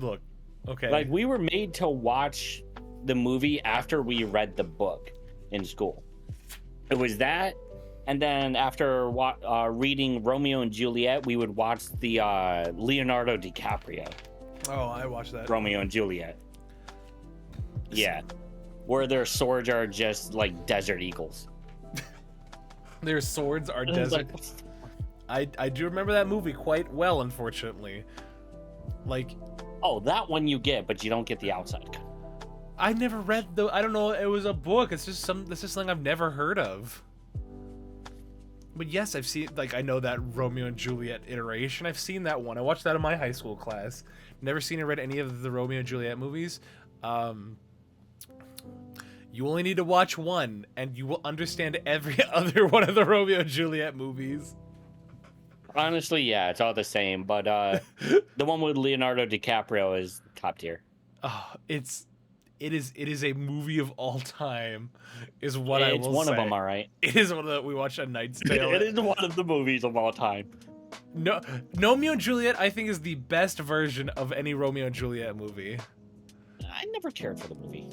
look. Okay. Like, we were made to watch the movie after we read the book in school. It was that, and then after reading Romeo and Juliet, we would watch the Leonardo DiCaprio. Oh, I watched that. Romeo and Juliet. Yeah. Where their swords are just like desert eagles. Their swords are desert. I do remember that movie quite well, unfortunately. Like, oh, that one you get, but you don't get the outside cut. I never read I don't know, it was a book. It's just something I've never heard of. But yes, I've seen, like, I know that Romeo and Juliet iteration. I've seen that one. I watched that in my high school class. Never seen or read any of the Romeo and Juliet movies. You only need to watch one, and you will understand every other one of the Romeo and Juliet movies. Honestly, yeah, it's all the same. But the one with Leonardo DiCaprio is top tier. Oh, it is a movie of all time, is what I will say. It's one of them, all right. It is one of the, we watched A Knight's Tale. It is one of the movies of all time. No, Romeo and Juliet, I think, is the best version of any Romeo and Juliet movie. I never cared for the movie.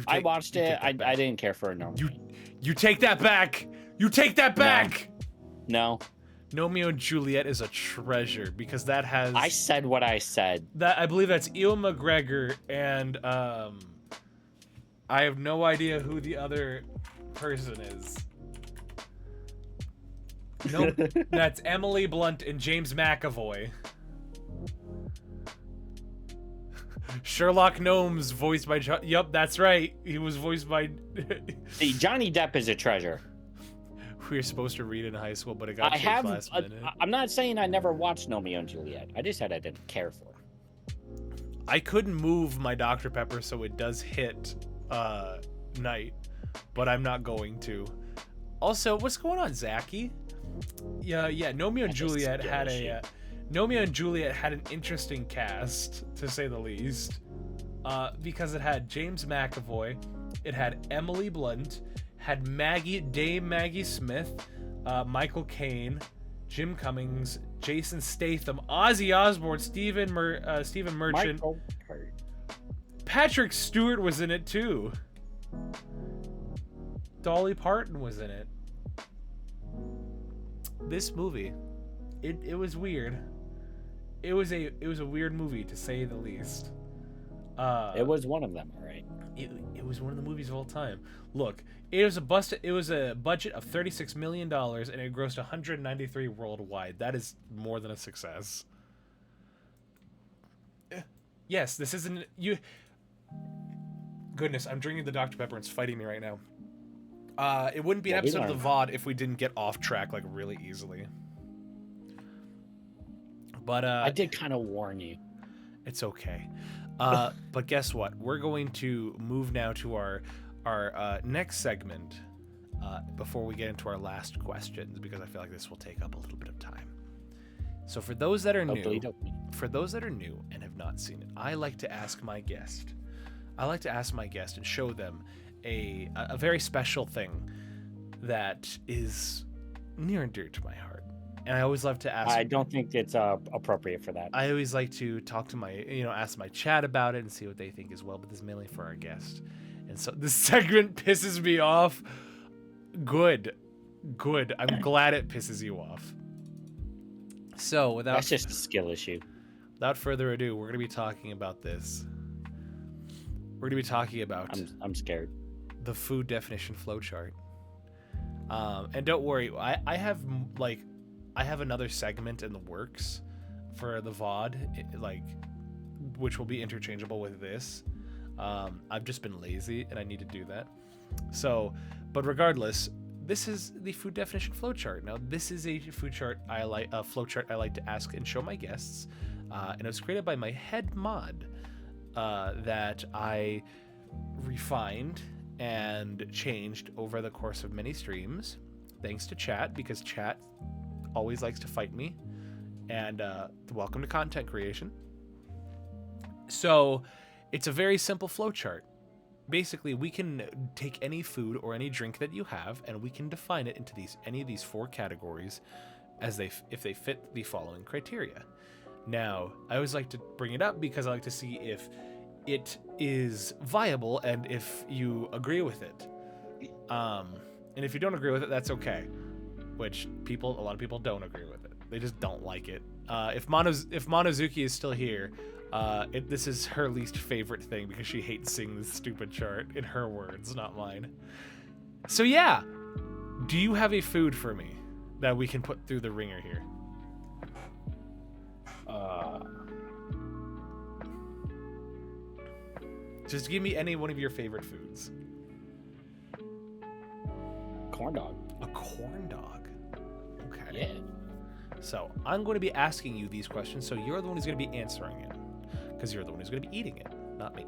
I watched it. I didn't care for it. No. You take that back. You take that back. No. Romeo and Juliet is a treasure because that has. I said what I said. That I believe that's Ewan McGregor and I have no idea who the other person is. No, that's Emily Blunt and James McAvoy. Sherlock Gnomes, voiced by Yup, that's right. He was voiced by. See, Johnny Depp is a treasure. We were supposed to read in high school, but it got changed last minute. I'm not saying I never watched Romeo and Juliet. I just said I didn't care for it. I couldn't move my Dr. Pepper, so it does hit night, but I'm not going to. Also, what's going on, Zachy? Yeah. Romeo and Juliet had a. Romeo and Juliet had an interesting cast, to say the least, because it had James McAvoy, it had Emily Blunt, had Dame Maggie Smith, Michael Caine, Jim Cummings, Jason Statham, Ozzy Osbourne, Stephen Merchant, Michael Hart. Patrick Stewart was in it too. Dolly Parton was in it. This movie, it was weird. It was a weird movie to say the least. It was one of them, all right. It was one of the movies of all time. Look, it was a budget of $36 million and it grossed 193 worldwide. That is more than a success. Yes, this isn't you. Goodness, I'm drinking the Dr. Pepper and it's fighting me right now. It wouldn't be an episode of the VOD if we didn't get off track like really easily. But I did kind of warn you. It's okay. But guess what? We're going to move now to our next segment before we get into our last questions, because I feel like this will take up a little bit of time. So for those that are new, and have not seen it, I like to ask my guest and show them a very special thing that is near and dear to my heart. And I always love to ask. I don't think it's appropriate for that. I always like to talk to ask my chat about it and see what they think as well. But this is mainly for our guest. And so this segment pisses me off. Good. I'm glad it pisses you off. So That's just a skill issue. Without further ado, we're going to be talking about this. We're going to be talking about. I'm scared. The food definition flowchart. And don't worry, I have another segment in the works for the VOD, which will be interchangeable with this. I've just been lazy and I need to do that. So, but regardless, this is the food definition flowchart. Now, this is a flowchart I like to ask and show my guests, and it was created by my head mod that I refined and changed over the course of many streams, thanks to chat, because chat always likes to fight me. And welcome to content creation. So it's a very simple flowchart. Basically, we can take any food or any drink that you have, and we can define it into any of these four categories if they fit the following criteria. Now, I always like to bring it up because I like to see if it is viable and if you agree with it. And if you don't agree with it, that's okay. Which a lot of people don't agree with it. They just don't like it. If Monozuki is still here, this is her least favorite thing because she hates seeing this stupid chart, in her words, not mine. So yeah, do you have a food for me that we can put through the ringer here? Just give me any one of your favorite foods. Corn dog. A corn dog. Okay. Yeah. So I'm going to be asking you these questions, so you're the one who's going to be answering it, because you're the one who's going to be eating it, not me.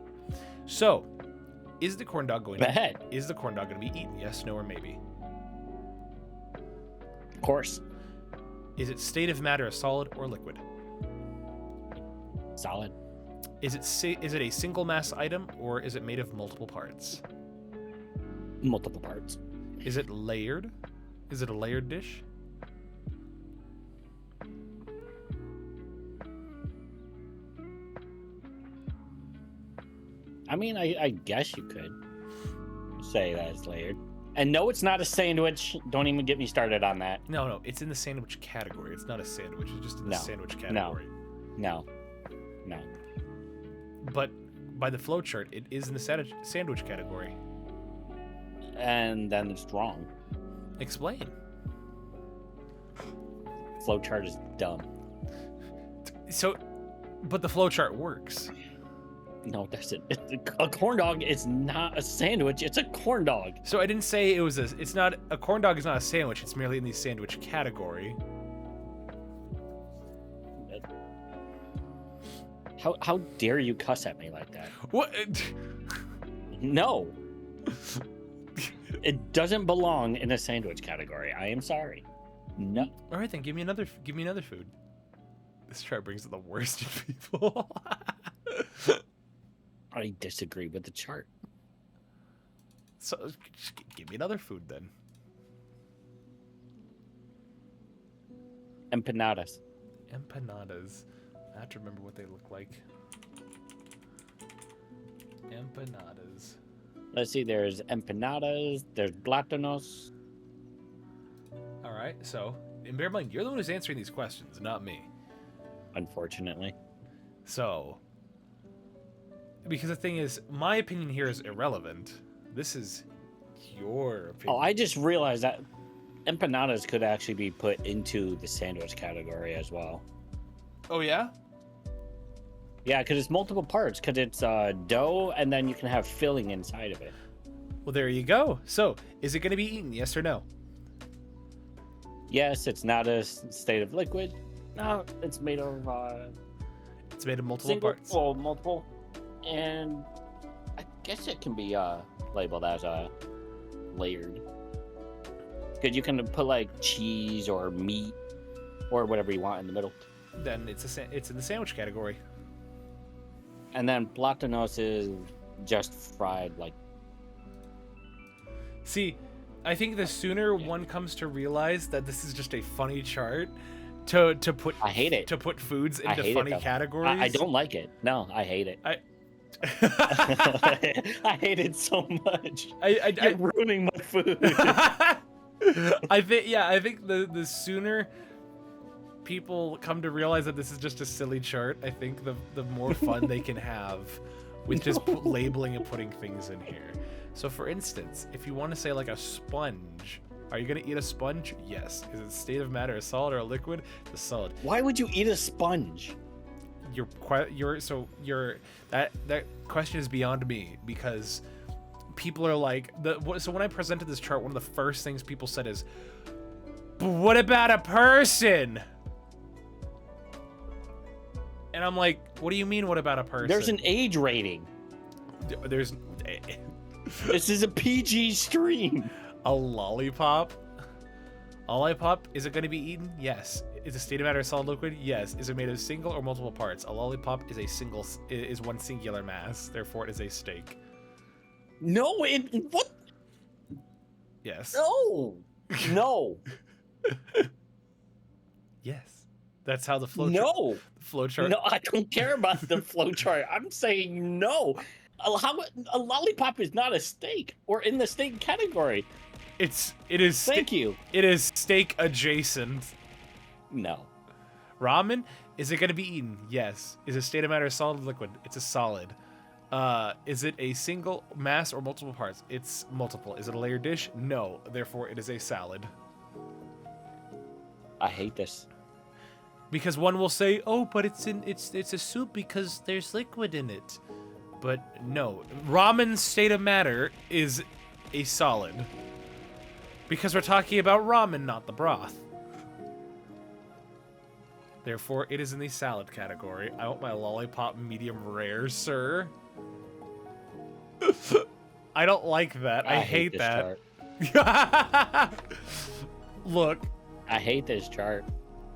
So, is the corn dog going to be eaten? Yes, no, or maybe? Of course. Is it state of matter a solid or liquid? Solid. Is it a single mass item, or is it made of multiple parts? Multiple parts. Is it layered? Is it a layered dish? I mean, I guess you could say that it's layered. And no, it's not a sandwich. Don't even get me started on that. No, it's in the sandwich category. It's not a sandwich. It's just in the sandwich category. No. But by the flowchart, it is in the sandwich category. And then it's wrong. Explain. Flowchart is dumb. So, but the flowchart works. No, that's it. A corn dog is not a sandwich. It's a corn dog. So I didn't say it was it's not a corn dog is not a sandwich. It's merely in the sandwich category. How dare you cuss at me like that? What? No. It doesn't belong in a sandwich category. I am sorry. No. All right, then give me another food. This chart brings out the worst in people. I disagree with the chart. So just give me another food then. Empanadas. Empanadas. I have to remember what they look like. Empanadas. Let's see. There's empanadas. There's plátanos. All right. So, and bear in mind, you're the one who's answering these questions, not me. Unfortunately. So, because the thing is, my opinion here is irrelevant. This is your opinion. Oh, I just realized that empanadas could actually be put into the sandwich category as well. Oh, yeah? Yeah, because it's multiple parts. Because it's dough, and then you can have filling inside of it. Well, there you go. So, is it going to be eaten? Yes or no? Yes, it's not a state of liquid. No, it's made of It's made of multiple parts. Well, multiple, and I guess it can be labeled as layered. Because you can put like cheese or meat or whatever you want in the middle. Then it's in the sandwich category. And then plátanos is just fried like. See, I think the sooner one comes to realize that this is just a funny chart to put I hate it. to put foods into hate funny it, though. categories. I don't like it. No, I hate it. I hate it so much. I You're ruining my food. I think the sooner people come to realize that this is just a silly chart, I think the more fun they can have with just labeling and putting things in here. So for instance, if you want to say like a sponge, are you going to eat a sponge? Yes. Is it a state of matter, a solid or a liquid? It's a solid. Why would you eat a sponge? That question is beyond me, because people are like, so when I presented this chart, one of the first things people said is, but what about a person? And I'm like, what do you mean, what about a person? There's an age rating. There's This is a PG stream. a lollipop. A lollipop, is it going to be eaten? Yes. Is a state of matter a solid liquid? Yes. Is it made of single or multiple parts? A lollipop is one singular mass. Therefore, it is a steak. No, what? Yes. No. Yes. That's how the flow chart. No, I don't care about the flow chart. I'm saying no. A lollipop is not a steak or in the steak category. It is. Thank you. It is steak adjacent. No. Ramen, is it going to be eaten? Yes. Is it state of matter a solid liquid? It's a solid. Is it a single mass or multiple parts? It's multiple. Is it a layered dish? No. Therefore, it is a salad. I hate this. Because one will say, "Oh, but it's a soup because there's liquid in it." But no, ramen's state of matter is a solid. Because we're talking about ramen, not the broth. Therefore, it is in the salad category. I want my lollipop medium rare, sir. I don't like that. I hate this that. Chart. Look. I hate this chart.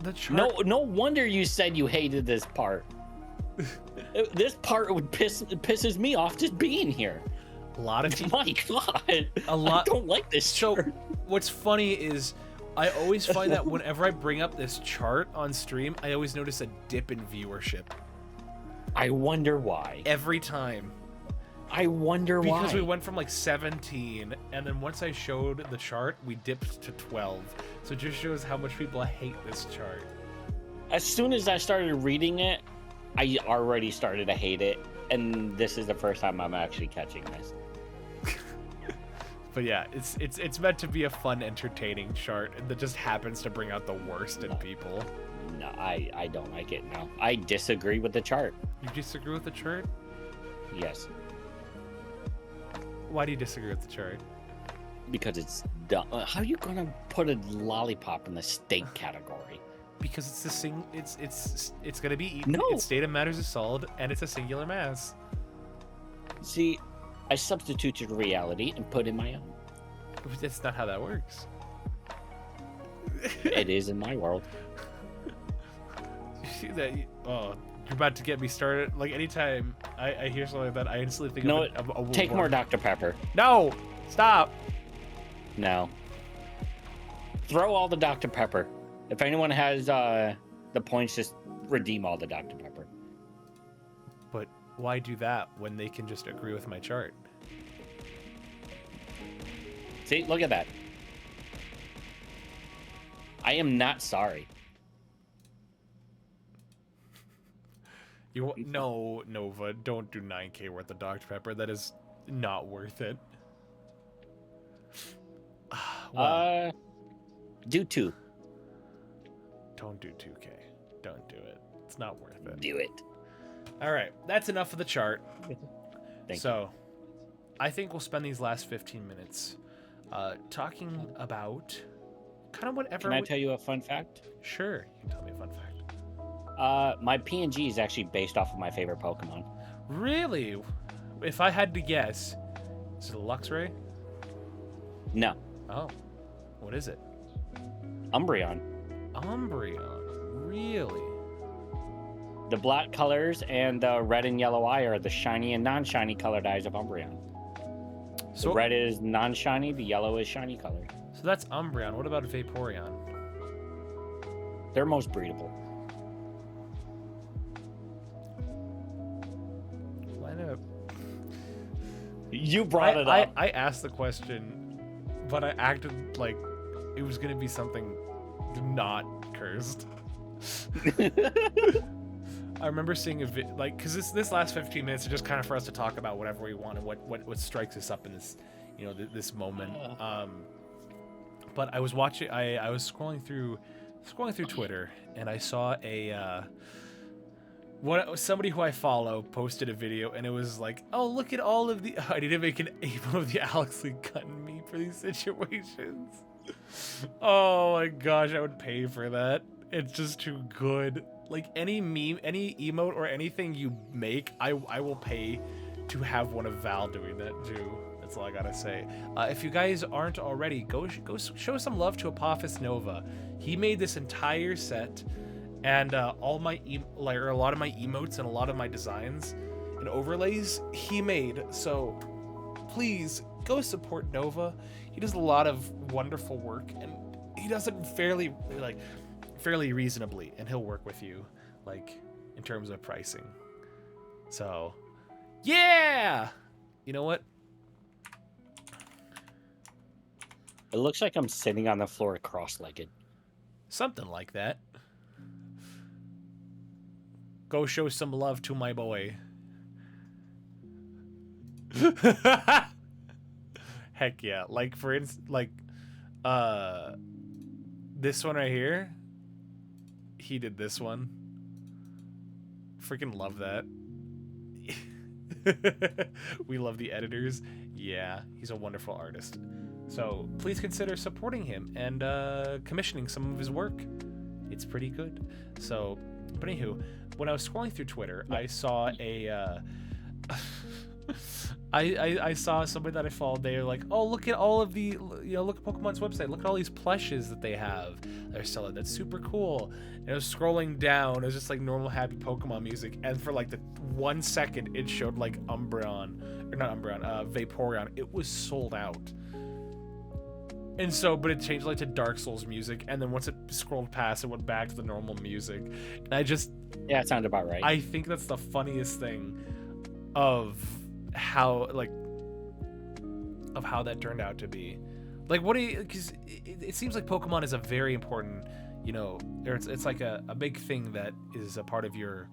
The chart. No wonder you said you hated this part. This part pisses me off just being here. A lot of My God. A lot. I don't like this chart. So, what's funny is I always find that whenever I bring up this chart on stream, I always notice a dip in viewership. I wonder why. Every time. I wonder why. Because we went from like 17, and then once I showed the chart, we dipped to 12. So it just shows how much people hate this chart. As soon as I started reading it, I already started to hate it, and this is the first time I'm actually catching this. But yeah, it's meant to be a fun, entertaining chart that just happens to bring out the worst in people. No, I don't like it. No, I disagree with the chart. You disagree with the chart? Yes. Why do you disagree with the chart? Because it's dumb. How are you gonna put a lollipop in the steak category? Because it's it's gonna be eaten. No. Its state of matter is a solid, and it's a singular mass. See, I substituted reality and put in my own. That's not how that works. It is in my world. You see that? Oh, you're about to get me started. Like anytime I hear something like that, I instantly think No, of a take more Dr. Pepper. No, stop. No. Throw all the Dr. Pepper. If anyone has the points just redeem all the Dr. Pepper. But why do that when they can just agree with my chart? See, look at that. I am not sorry. No, Nova, don't do 9K worth of Dr. Pepper. That is not worth it. Well, do 2. don't do 2K. Don't do it. It's not worth it. Do it. All right, that's enough of the chart. Thank you. I think we'll spend these last 15 minutes talking about kind of whatever. Can I tell you a fun fact? Sure, you can tell me a fun fact. My PNG is actually based off of my favorite Pokemon. Really? If I had to guess, is it a Luxray? No. Oh, what is it? Umbreon. Umbreon. Really? The black colors and the red and yellow eye are the shiny and non-shiny colored eyes of Umbreon. So the red is non-shiny, the yellow is shiny colored. So that's Umbreon. What about Vaporeon? They're most breedable. Line up. You brought it up. I asked the question, but I acted like it was going to be something not cursed. I remember seeing because this last 15 minutes are just kind of for us to talk about whatever we want and what strikes us up in this, this moment. But I was watching, I was scrolling through Twitter, and I saw somebody who I follow posted a video, and it was like, oh, look at all of the, I need to make an ape of the Alex Lee cutting me for these situations. Oh my gosh, I would pay for that. It's just too good. Like any meme, any emote, or anything you make, I will pay to have one of Val doing that too. That's all I gotta say. If you guys aren't already, go show some love to Apophis Nova. He made this entire set, and all my a lot of my emotes and a lot of my designs and overlays he made. So please go support Nova. He does a lot of wonderful work, and he does it fairly reasonably, and he'll work with you, like, in terms of pricing. So, yeah! You know what? It looks like I'm sitting on the floor cross-legged. Something like that. Go show some love to my boy. Heck yeah. Like, for instance, this one right here, he did this one. Freaking love that. We love the editors. Yeah, he's a wonderful artist. So please consider supporting him and commissioning some of his work. It's pretty good. So, but anywho, when I was scrolling through Twitter, I saw I saw somebody that I followed. They were like, "Oh, look at all of the, look at Pokemon's website. Look at all these plushes that they have. They're selling. That's super cool." And I was scrolling down. It was just like normal happy Pokemon music, and for like the 1 second, it showed like Vaporeon. It was sold out. And so, but it changed like to Dark Souls music, and then once it scrolled past, it went back to the normal music. And yeah, it sounded about right. I think that's the funniest thing of how that turned out to be. Like, what do you, because it seems like Pokemon is a very important, or it's like a big thing that is a part of your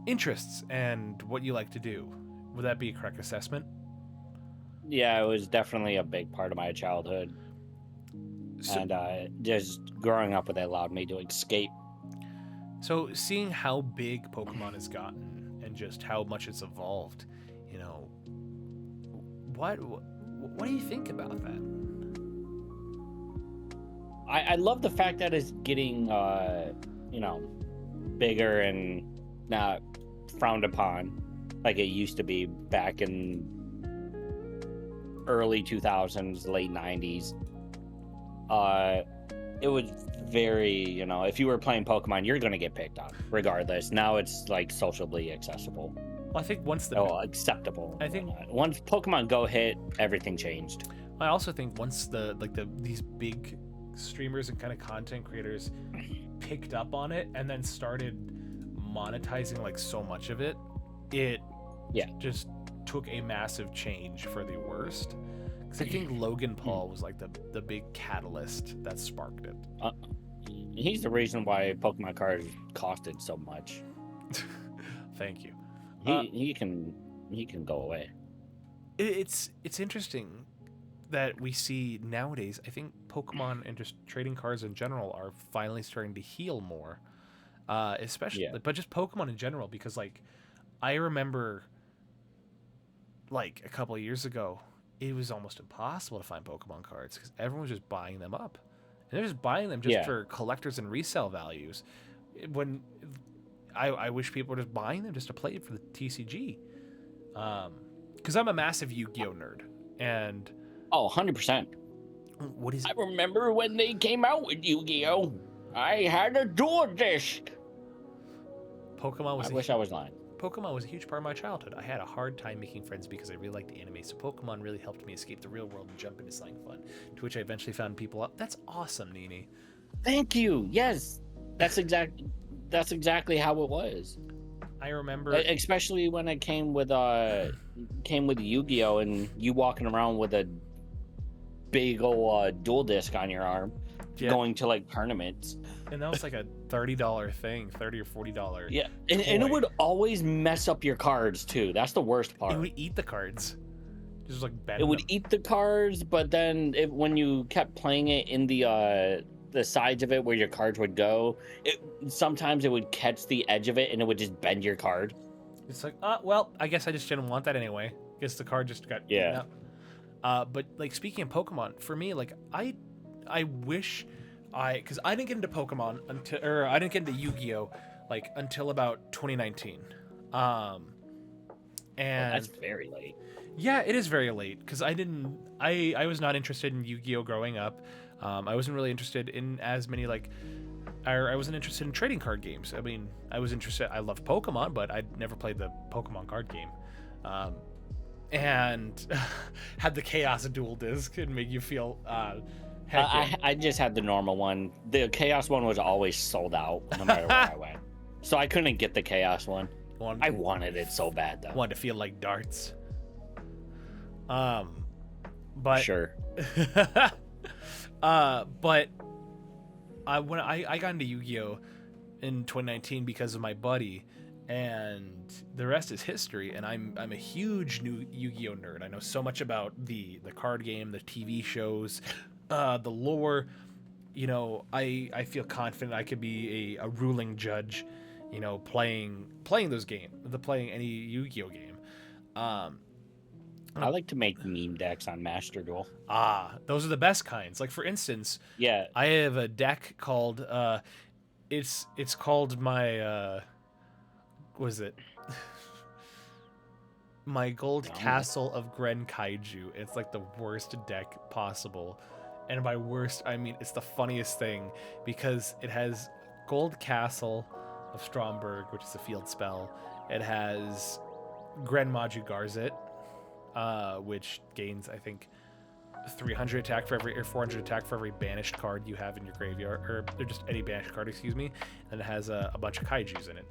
interests and what you like to do. Would that be a correct assessment? Yeah, it was definitely a big part of my childhood. And just growing up with it allowed me to escape. So seeing how big Pokemon has gotten and just how much it's evolved, what do you think about that? I love the fact that it's getting, bigger and not frowned upon like it used to be back in early 2000s, late 90s. It was very, if you were playing Pokemon, you're going to get picked on regardless. Now it's like socially accessible. Well, I think once acceptable. I think once Pokemon Go hit, everything changed. I also think once these big streamers and kind of content creators picked up on it and then started monetizing like so much of it, it just took a massive change for the worst. Because I think Logan Paul was like the big catalyst that sparked it. He's the reason why Pokemon cards costed so much. Thank you. He can go away. It's interesting that we see nowadays. I think Pokemon and just trading cards in general are finally starting to heal more, especially, but just Pokemon in general. Because like, I remember, like a couple of years ago, it was almost impossible to find Pokemon cards because everyone was just buying them up, and they're just buying them just for collectors and resale values. When I wish people were just buying them just to play it for the TCG. Because I'm a massive Yu-Gi-Oh nerd, and 100%. What is? I remember when they came out with Yu-Gi-Oh. I had a dual disc. Pokemon was. I wish I was lying. Pokemon was a huge part of my childhood. I had a hard time making friends because I really liked the anime, so Pokemon really helped me escape the real world and jump into something fun. To which I eventually found people up. That's awesome, Nini. Thank you. Yes, that's exactly how it was. I remember, especially when it came with Yu-Gi-Oh, and you walking around with a big old dual disc on your arm, going to like tournaments. And that was like a $30 thing, $30 or $40. Yeah, and it would always mess up your cards too. That's the worst part. It would eat the cards. Just like it would eat the cards, but then when you kept playing it in the sides of it where your cards would go, sometimes it would catch the edge of it and it would just bend your card. It's like, well, I guess I just didn't want that anyway. Guess the card just got eaten up. But like, speaking of Pokemon, for me, like I wish because I didn't get into Pokemon I didn't get into Yu-Gi-Oh like until about 2019. And that's very late. Yeah, it is very late because I was not interested in Yu-Gi-Oh growing up. I wasn't really interested in as many I wasn't interested in trading card games. I mean, I loved Pokemon, but I'd never played the Pokemon card game. And had the Chaos Dual Disc and made you feel I just had the normal one. The Chaos one was always sold out no matter where I went. So I couldn't get the Chaos one. I wanted it so bad though. Wanted to feel like darts. But sure. But when I got into Yu-Gi-Oh in 2019 because of my buddy, and the rest is history. And I'm a huge new Yu-Gi-Oh nerd. I know so much about the card game, the TV shows, the lore. You know, I feel confident I could be a ruling judge, you know, playing those games, playing any Yu-Gi-Oh game. I like to make meme decks on Master Duel. Those are the best kinds. Like, for instance, I have a deck called it's called my what is it? My Gold Castle of Gren Kaiju. It's like the worst deck possible. And by worst, I mean it's the funniest thing because it has Gold Castle of Stromberg, which is a field spell. It has Gren Maju Garzit, which gains, I think, 300 attack for every, or 400 attack for every banished card you have in your graveyard, or just any banished card, excuse me. And it has a bunch of kaijus in it.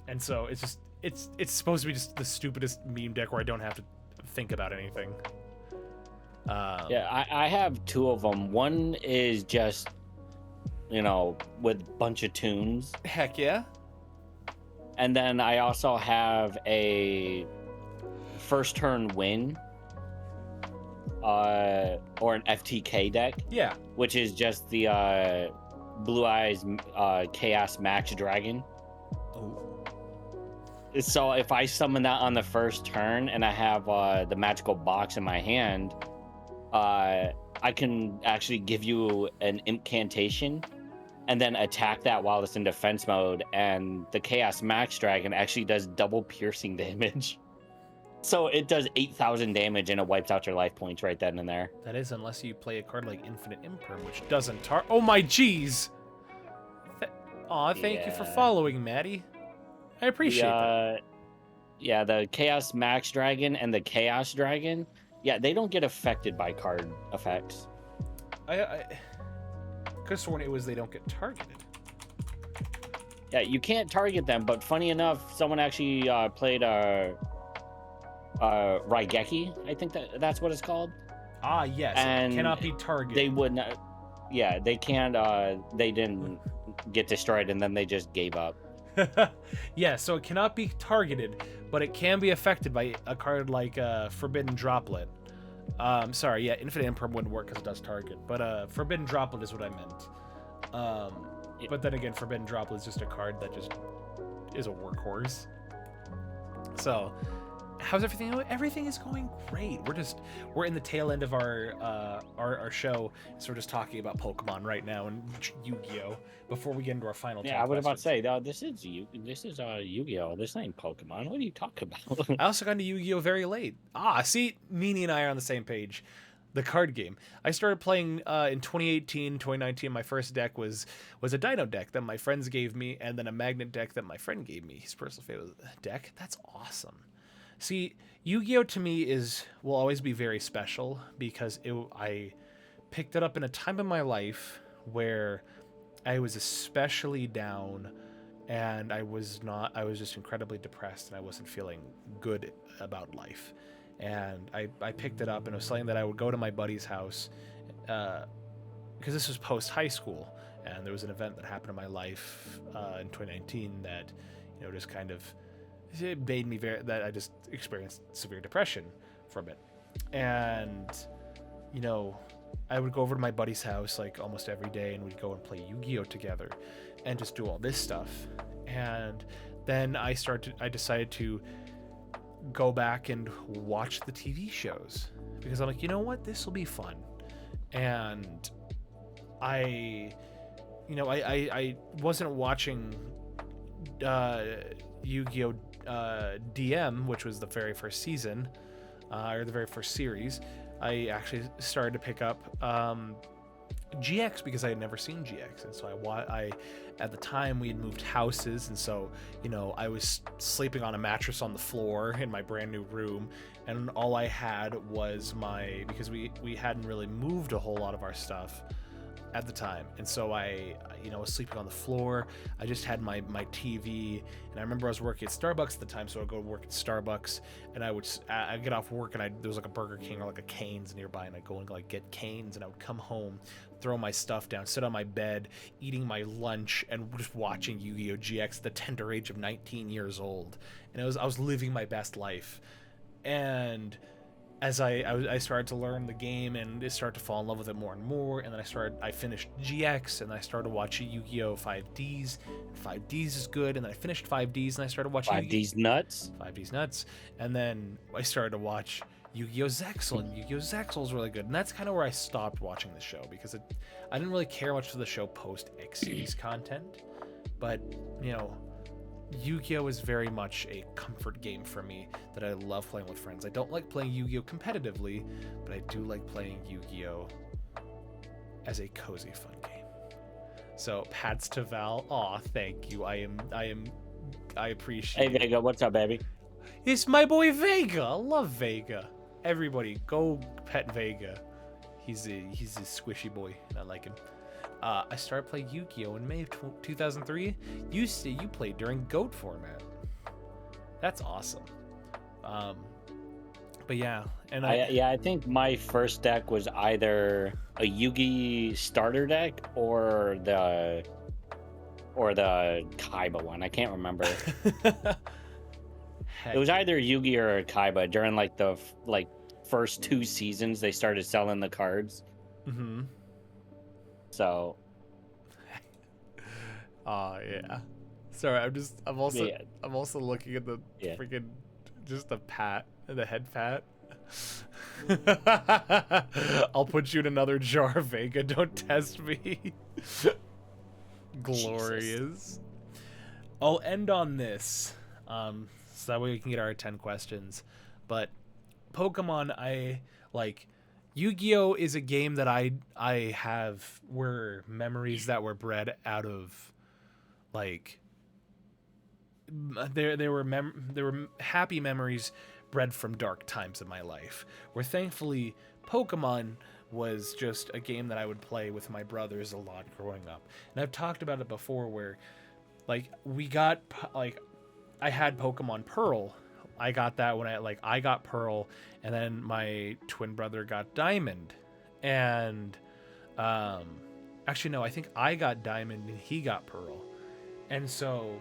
And so it's just, it's supposed to be just the stupidest meme deck where I don't have to think about anything. I have two of them. One is just, you know, with a bunch of tunes. Heck yeah. And then I also have a first turn win, or an FTK deck. Yeah. Which is just the Blue Eyes Chaos Max Dragon. Oh. So if I summon that on the first turn and I have the magical box in my hand, I can actually give you an incantation and then attack that while it's in defense mode, and the Chaos Max Dragon actually does double piercing damage. So it does 8,000 damage and it wipes out your life points right then and there. That is, unless you play a card like Infinite Imperm, which doesn't oh my jeez! Thank you for following, Maddie. I appreciate that. Yeah, the Chaos Max Dragon and the Chaos Dragon, they don't get affected by card effects. could have sworn it was they don't get targeted. Yeah, you can't target them, but funny enough, someone actually played Raigeki, I think that's what it's called. Ah, yes, And it cannot be targeted. They would not. Yeah, they can't. They didn't get destroyed, and then they just gave up. Yeah, so it cannot be targeted, but it can be affected by a card like Forbidden Droplet. Sorry, yeah, Infinite Imperm wouldn't work because it does target, but Forbidden Droplet is what I meant. But then again, Forbidden Droplet is just a card that just is a workhorse. So, how's everything going? Everything is going great. We're in the tail end of our show, so we're just talking about Pokemon right now and Yu-Gi-Oh! Before we get into our final. Yeah, I was about to say, this is Yu-Gi-Oh! This ain't Pokemon. What are you talking about? I also got into Yu-Gi-Oh! Very late. See, Nini and I are on the same page. The card game. I started playing in 2018, 2019. My first deck was a Dino deck that my friends gave me, and then a Magnet deck that my friend gave me. His personal favorite deck. That's awesome. See, Yu-Gi-Oh! To me will always be very special because I picked it up in a time in my life where I was especially down, and I was just incredibly depressed, and I wasn't feeling good about life. And I picked it up, and it was something that I would go to my buddy's house, because this was post high school, and there was an event that happened in my life in 2019 that, just kind of it made me that I just experienced severe depression from it. And I would go over to my buddy's house like almost every day, and we'd go and play Yu-Gi-Oh! Together and just do all this stuff. And then I decided to go back and watch the TV shows, because I'm like, you know what, this will be fun. And I wasn't watching Yu-Gi-Oh! DM, which was the very first season, or the very first series. I actually started to pick up GX because I had never seen GX, and so I at the time we had moved houses, and so I was sleeping on a mattress on the floor in my brand new room, and all I had was because we hadn't really moved a whole lot of our stuff at the time, and so I was sleeping on the floor. I just had my TV, and I remember I was working at Starbucks at the time, so I'd go to work at Starbucks, and I'd get off work, and there was like a Burger King or like a Cane's nearby, and I'd go and like get Cane's, and I would come home, throw my stuff down, sit on my bed, eating my lunch, and just watching Yu-Gi-Oh! GX at the tender age of 19 years old, and I was living my best life. And as I started to learn the game and started to fall in love with it more and more, and then I finished GX, and I started watching Yu-Gi-Oh! 5Ds. 5Ds is good, and then I finished 5Ds, and I started watching 5Ds nuts. 5Ds nuts, and then I started to watch Yu-Gi-Oh! Zexal, and Yu-Gi-Oh! Zexal is really good, and that's kind of where I stopped watching the show, because I didn't really care much for the show post Xyz content, but Yu-Gi-Oh! Is very much a comfort game for me that I love playing with friends. I don't like playing Yu-Gi-Oh! Competitively, but I do like playing Yu-Gi-Oh! As a cozy, fun game. So, pats to Val. Aw, thank you. I appreciate it. Hey, Vega, what's up, baby? It's my boy Vega. I love Vega. Everybody, go pet Vega. He's a squishy boy, and I like him. I started playing Yu-Gi-Oh! In May of 2003. You played during GOAT format. That's awesome. But yeah, and I think my first deck was either a Yugi starter deck or the Kaiba one. I can't remember. It was either Yugi or Kaiba during like the first 2 seasons. They started selling the cards. Mm-hmm. So. Yeah. Sorry, I'm also looking at the freaking just the head pat. I'll put you in another jar, Vega. Don't test me. Glorious. Jesus. I'll end on this, so that way we can get our 10 questions. But Pokemon, I like. Yu-Gi-Oh! Is a game that I have were memories that were bred out of, like, there were happy memories bred from dark times in my life, where thankfully Pokemon was just a game that I would play with my brothers a lot growing up. And I've talked about it before where like I had Pokemon Pearl. I got that when I got Pearl, and then my twin brother got Diamond. And actually no, I think I got Diamond and he got Pearl. And so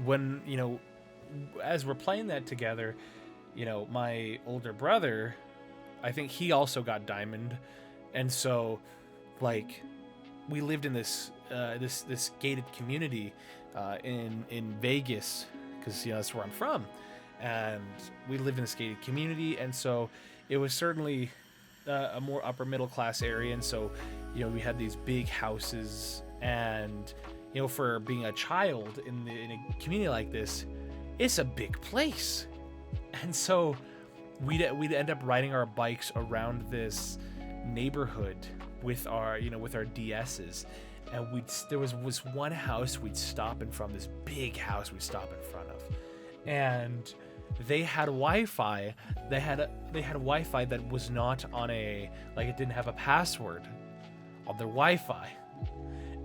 when, as we're playing that together, my older brother, I think he also got Diamond. And so like we lived in this this gated community in Vegas, because that's where I'm from, and we lived in this gated community, and so it was certainly a more upper middle class area. And so we had these big houses, and for being a child in a community like this, it's a big place. And so we'd end up riding our bikes around this neighborhood with our DSs, and there was one house we'd stop in front of, this big house we'd stop in front of, and they had Wi-Fi. They had Wi-Fi that was not on it didn't have a password on their Wi-Fi.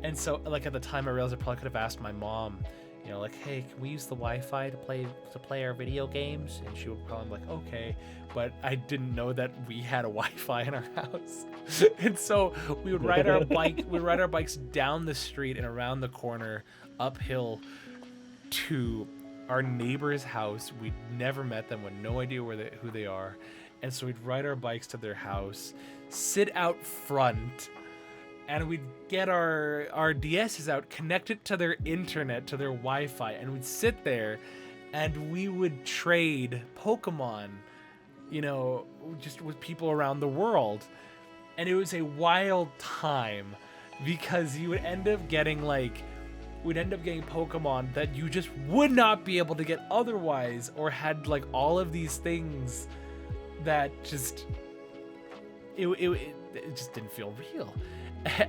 And so at the time I realized I probably could have asked my mom, hey, can we use the Wi-Fi to play our video games? And she would probably be like, okay. But I didn't know that we had a Wi-Fi in our house. And so we would ride our bikes down the street and around the corner, uphill, to our neighbor's house. We'd never met them, with no idea who they are. And so we'd ride our bikes to their house, sit out front, and we'd get our DSs out, connect it to their internet, to their Wi-Fi, and we'd sit there and we would trade Pokemon, just with people around the world. And it was a wild time, because you would end up getting Pokemon that you just would not be able to get otherwise, or had all of these things that just it just didn't feel real.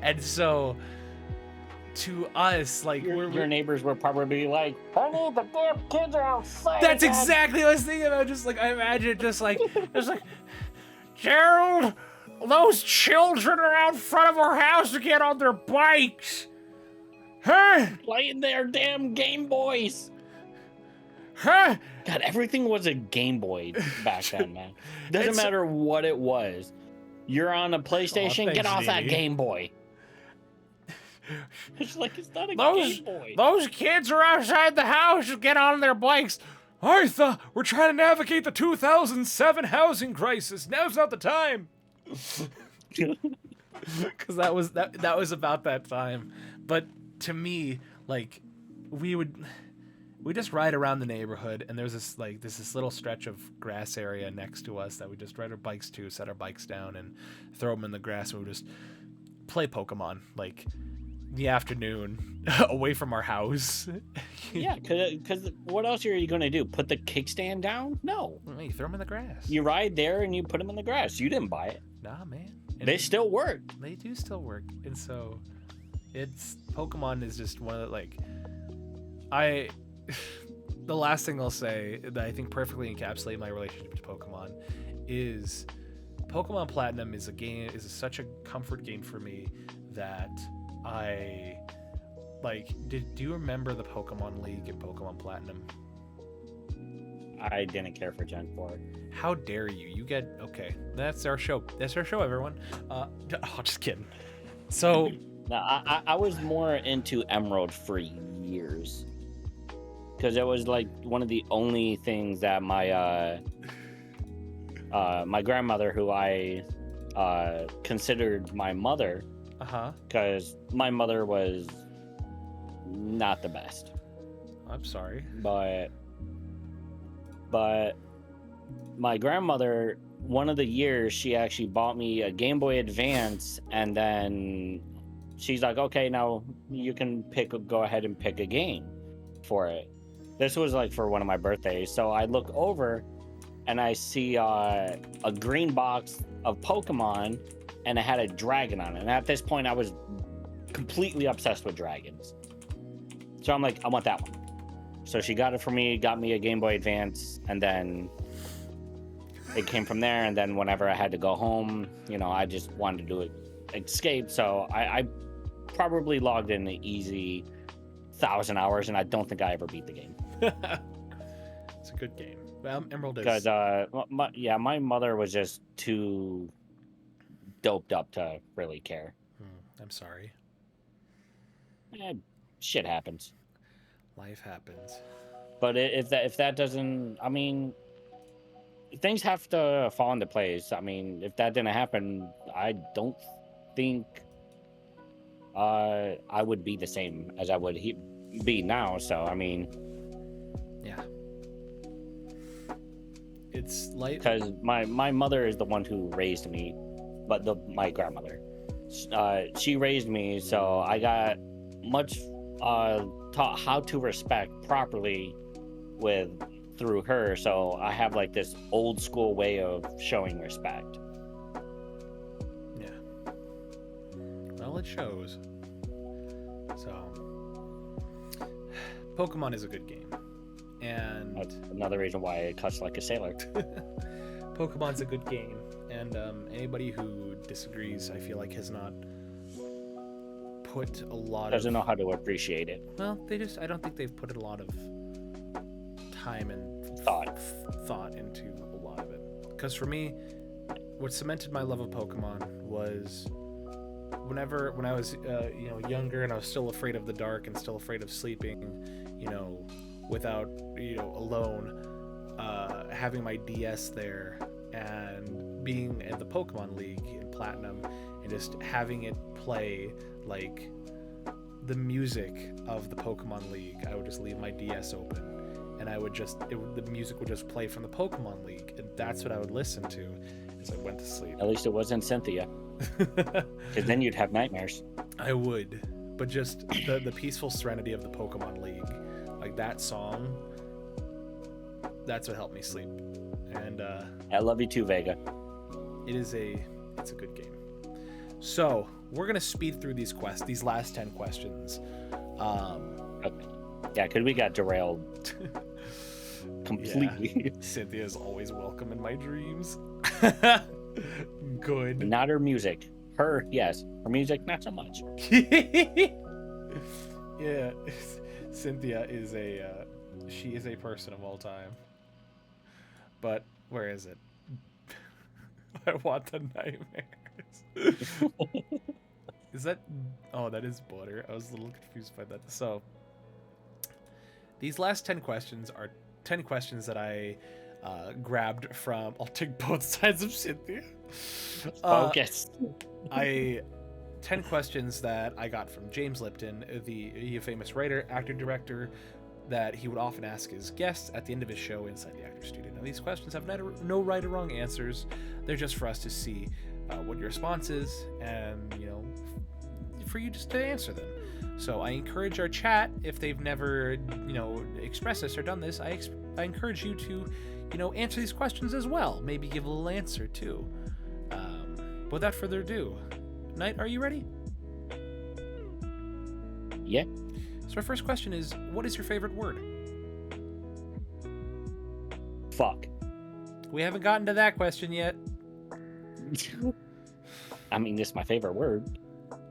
And so to us, your neighbors were probably like, honey, the damn kids are outside. That's exactly what I was thinking about. I imagine it just Gerald, those children are out front of our house to get on their bikes. Huh? Playing their damn Game Boys. Huh? God, everything was a Game Boy back then, man. Doesn't matter what it was. You're on a PlayStation, get off that Game Boy. It's not a Game Boy. Those kids are outside the house to get on their bikes. Artha, we're trying to navigate the 2007 housing crisis. Now's not the time. Because that was about that time. But to me, we just ride around the neighborhood, and there's this little stretch of grass area next to us that we just ride our bikes to, set our bikes down, and throw them in the grass, and we just play Pokemon the afternoon away from our house. Yeah, because what else are you going to do? Put the kickstand down? No. You throw them in the grass. You ride there and you put them in the grass. You didn't buy it. Nah, man. And they still work. They do still work. And so Pokemon is just one of the the last thing I'll say that I think perfectly encapsulates my relationship to Pokemon is Pokemon Platinum is such a comfort game for me that I do you remember the Pokemon League in Pokemon Platinum? I didn't care for Gen 4. How dare you? Okay. That's our show. That's our show, everyone. Just kidding. So no, I was more into Emerald for years. Because it was one of the only things that my my grandmother, who I considered my mother, because my mother was not the best. I'm sorry, but my grandmother, one of the years, she actually bought me a Game Boy Advance, and then she's like, okay, now you can go ahead and pick a game for it. This was for one of my birthdays. So I look over and I see a green box of Pokemon, and it had a dragon on it. And at this point, I was completely obsessed with dragons. So I'm like, I want that one. So she got it for me, got me a Game Boy Advance, and then it came from there. And then whenever I had to go home, I just wanted to do it, escape. So I probably logged in an easy 1,000 hours, and I don't think I ever beat the game. It's a good game. Well, Emerald is... Because my mother was just too doped up to really care. I'm sorry. Shit happens. Life happens. But if that doesn't, I mean, things have to fall into place. I mean, if that didn't happen, I don't think I would be the same as I would be now. So I mean, yeah, it's like, because my mother is the one who raised me, but my grandmother, she raised me, so I got much taught how to respect properly through her. So I have like this old school way of showing respect. Yeah. Well, it shows. So, Pokemon is a good game, and that's another reason why I cuss like a sailor. Pokemon's a good game, and anybody who disagrees, I feel like, has not put a lot doesn't know how to appreciate it. Well, I don't think they've put a lot of time and thought into a lot of it. Because for me, what cemented my love of Pokemon was when I was younger and I was still afraid of the dark and still afraid of sleeping, without alone, having my DS there and being in the Pokemon League in Platinum and just having it play like the music of the Pokemon League. I would just leave my DS open and the music would just play from the Pokemon League, and that's what I would listen to as I went to sleep. At least it wasn't Cynthia. Because then you'd have nightmares. I would, but just the peaceful serenity of the Pokemon League, like that song, that's what helped me sleep. And I love you too, Vega. It's a good game. So we're gonna speed through these last 10 questions. Okay. Yeah, because we got derailed completely. Yeah. Cynthia is always welcome in my dreams. Good. Not her music. Her, yes. Her music, not so much. Yeah. Cynthia is she is a person of all time. But where is it? I want the nightmares. Is that... Oh, that is butter. I was a little confused by that. So, these last 10 questions are 10 questions that I grabbed from... I'll take both sides of Cynthia. Focus. 10 questions that I got from James Lipton, the famous writer, actor, director, that he would often ask his guests at the end of his show inside the actor studio. Now, these questions have no right or wrong answers. They're just for us to see what your response is, and for you just to answer them. So I encourage our chat, if they've never expressed this or done this, I encourage you to answer these questions as well. Maybe give a little answer too. But without further ado, Knight, are you ready? Yeah. So our first question is, what is your favorite word? Fuck. We haven't gotten to that question yet. I mean, this is my favorite word.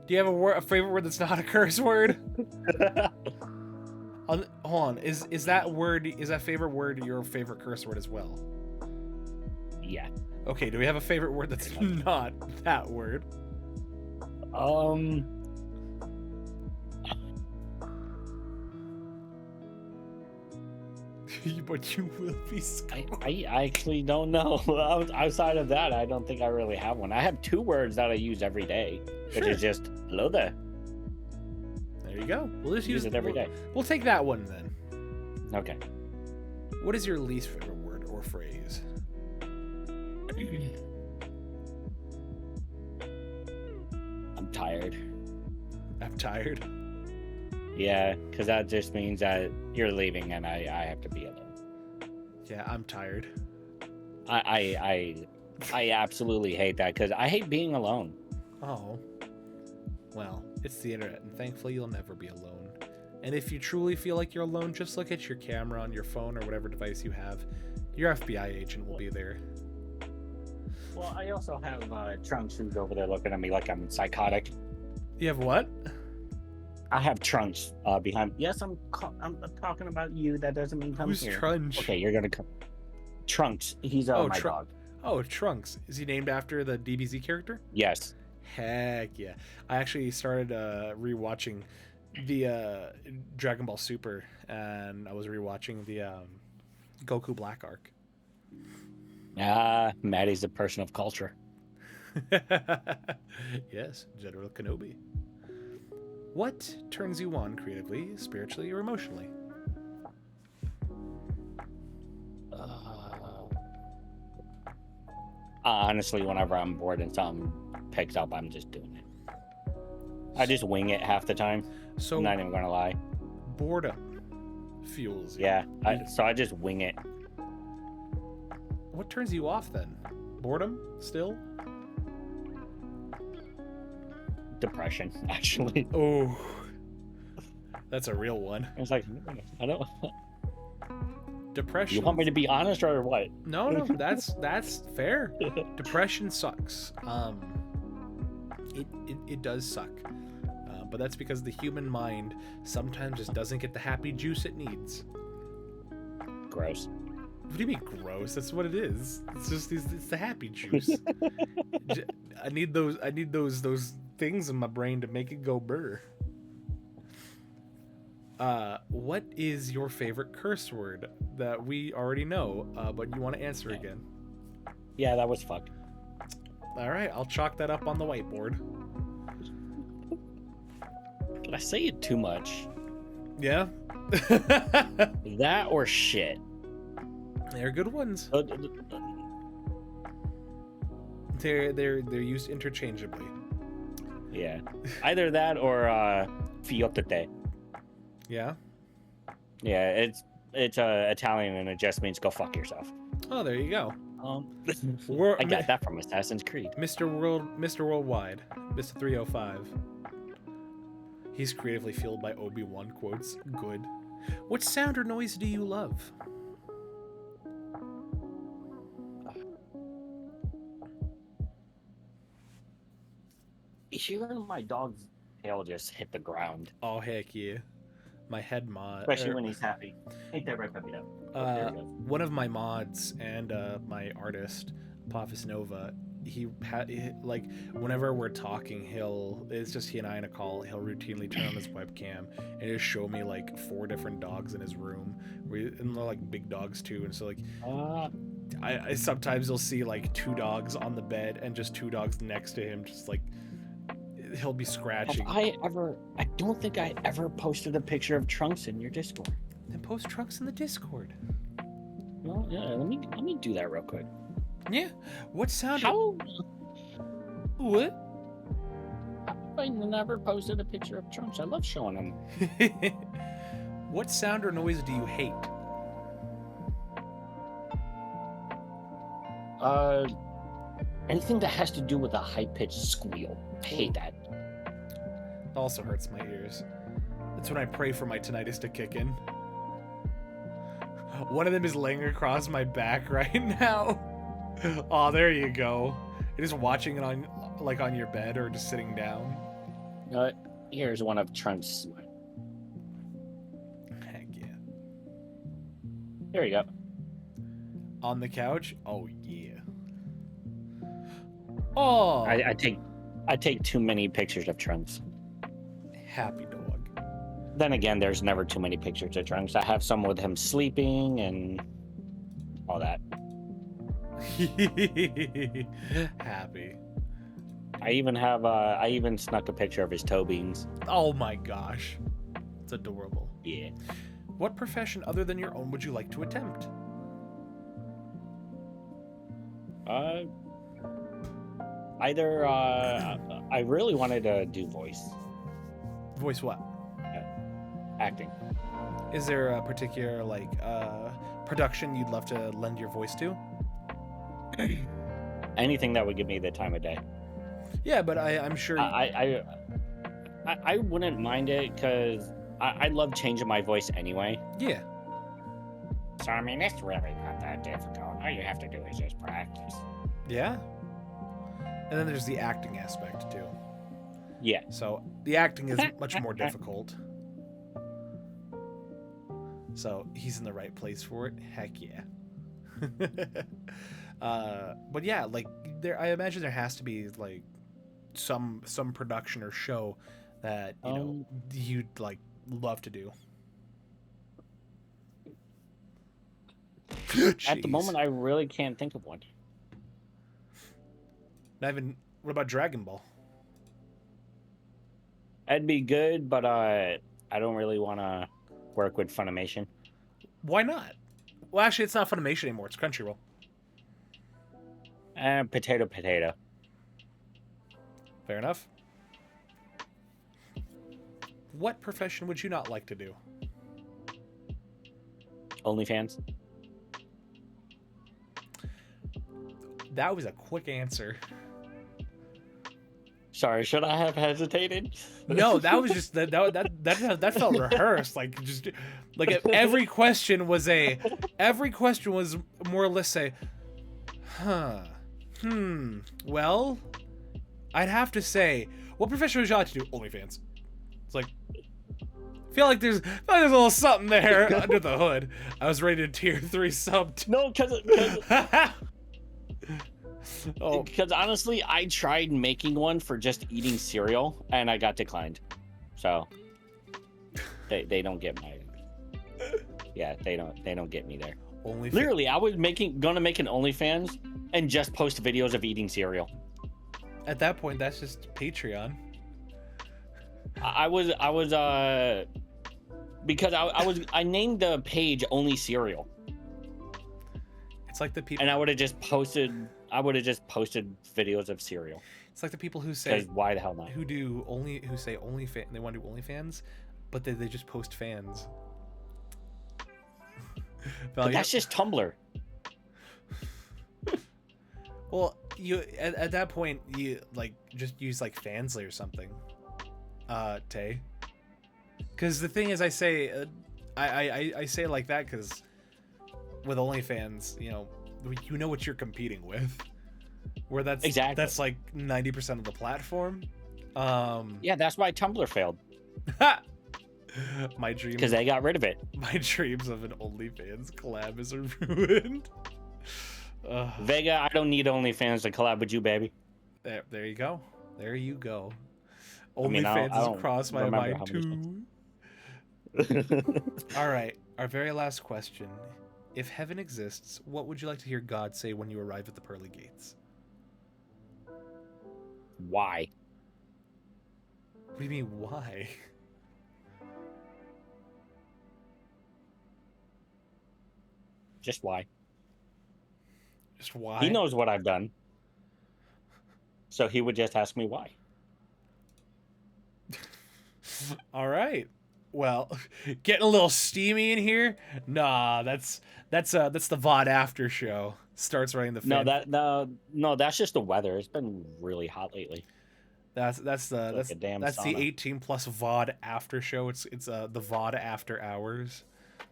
Do you have a favorite word that's not a curse word? Hold on. Is that favorite word your favorite curse word as well? Yeah. Okay, do we have a favorite word that's not that word? But you will be scared. I actually don't know. Outside of that, I don't think I really have one. I have 2 words that I use every day, which is just hello there. There you go. We'll just use it every day. We'll take that one then. Okay. What is your least favorite word or phrase? I'm tired. I'm tired. Yeah, because that just means that you're leaving and I have to be alone. Yeah, I'm tired. I absolutely hate that because I hate being alone. Oh. Well, it's the internet, and thankfully you'll never be alone. And if you truly feel like you're alone, just look at your camera on your phone or whatever device you have. Your FBI agent will be there. Well, I also have Trunks who's over there looking at me like I'm psychotic. You have what? I have Trunks behind. Yes, I'm talking about you. That doesn't mean come Who's here. Trunch? Okay, you're gonna come. Trunks. He's my dog. Oh, Trunks. Is he named after the DBZ character? Yes. Heck yeah. I actually started rewatching the Dragon Ball Super, and I was rewatching the Goku Black arc. Maddie's a person of culture. Yes, General Kenobi. What turns you on creatively, spiritually, or emotionally? Honestly, whenever I'm bored and something picks up, I'm just doing it. I just wing it half the time. So, I'm not even gonna lie. boredom fuels you. Yeah, so I just wing it. What turns you off then? Boredom still? Depression, actually. Oh, that's a real one. It's like, I don't. Depression. You want me to be honest or what? No, that's fair. Depression sucks. It does suck. But that's because the human mind sometimes just doesn't get the happy juice it needs. Gross. What do you mean gross? That's what it is. It's the happy juice. I need those things in my brain to make it go burr. What is your favorite curse word that we already know, but you want to answer again? Yeah, that was fuck. All right, I'll chalk that up on the whiteboard. Did I say it too much? Yeah. That or shit. They're good ones. They're used interchangeably. Yeah. Either that or fiotate. Yeah. Yeah, it's Italian and it just means go fuck yourself. Oh, there you go. I got that from Assassin's Creed. Mr. Worldwide, Mr. 305. He's creatively fueled by Obi-Wan quotes. Good. What sound or noise do you love? Hearing my dog's tail just hit the ground. Oh, heck yeah. My head mod. Especially when he's happy. Ain't that right, puppy dog? One of my mods and my artist, Apophis Nova, he like whenever we're talking, it's just he and I in a call, he'll routinely turn on his webcam and just show me like 4 different dogs in his room, and they're like big dogs too, and so like I sometimes you'll see like 2 dogs on the bed and just 2 dogs next to him, just like he'll be scratching. I don't think I ever posted a picture of Trunks in your Discord. Then post Trunks in the Discord. Well, yeah, let me do that real quick. Yeah. What sound? How? What? I never posted a picture of Trunks. I love showing them. What sound or noise do you hate? Anything that has to do with a high-pitched squeal. I hate that. Also hurts my ears. That's when I pray for my tinnitus to kick in. One of them is laying across my back right now. Oh, there you go. You're just watching it on your bed or just sitting down. Here's one of Trunks. Heck yeah. There you go. On the couch? Oh yeah. Oh. I take too many pictures of Trunks. Happy dog. Then again, there's never too many pictures of Trunks. I have some with him sleeping and all that. Happy. I even snuck a picture of his toe beans. Oh my gosh. It's adorable. Yeah. What profession other than your own would you like to attempt? Either I really wanted to do voice. Voice what? Acting. Is there a particular production you'd love to lend your voice to? Anything that would give me the time of day. Yeah, but I'm sure. I wouldn't mind it because I love changing my voice anyway. Yeah. So I mean, it's really not that difficult. All you have to do is just practice. Yeah. And then there's the acting aspect too. Yeah. So the acting is much more difficult. So he's in the right place for it. Heck yeah. But yeah, like I imagine there has to be like some production or show that you'd like love to do. At the moment, Jeez. I really can't think of one. Not even. What about Dragon Ball? That'd be good, but I don't really want to work with Funimation. Why not? Well, actually, it's not Funimation anymore. It's Crunchyroll. Potato, potato. Fair enough. What profession would you not like to do? OnlyFans. That was a quick answer. Sorry, should I have hesitated? No, that was just that felt rehearsed. Like just like every question was more or less say, well, I'd have to say, what profession would you like to do? OnlyFans. It's like, I feel like there's a little something there under the hood. I was rated tier 3 sub. No, because Oh, because honestly, I tried making one for just eating cereal, and I got declined. So they don't get my. Yeah, they don't get me there. OnlyFans. Literally, I was gonna make an OnlyFans and just post videos of eating cereal. At that point, that's just Patreon. I was because I named the page Only Cereal. It's like the people. And I would have just posted videos of cereal. It's like the people who say, why the hell not? who say OnlyFans, they want to do OnlyFans, but they just post fans. But that's just Tumblr. Well, you at that point you like just use like Fansly or something, Tay. Because the thing is, I say it like that because with OnlyFans, you know what you're competing with. Where that's like 90% of the platform. Yeah, that's why Tumblr failed. My dreams, because they got rid of it. My dreams of an OnlyFans collab is ruined. Vega, I don't need OnlyFans to collab with you, baby. There you go. There you go. OnlyFans has crossed my mind too. All right, our very last question. If heaven exists, what would you like to hear God say when you arrive at the pearly gates? Why? What do you mean, why? Just why? Just why? He knows what I've done. So he would just ask me why. All right. Well, getting a little steamy in here. Nah, that's the VOD after show. Starts running the fan. No, that's just the weather. It's been really hot lately. That's the 18+ VOD after show. It's the VOD after hours.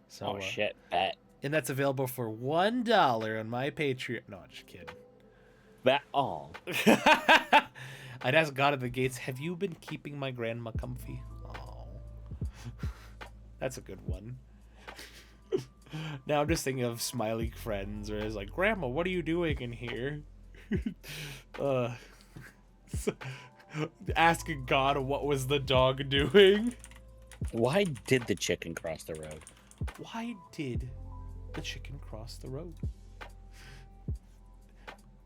So shit, bet. And that's available for $1 on my Patreon. No, just kidding. I'd ask God at the gates, have you been keeping my grandma comfy? Oh, that's a good one. Now I'm just thinking of smiley friends, or it's like, Grandma, what are you doing in here? Asking God what was the dog doing. Why did the chicken cross the road? Why did the chicken cross the road?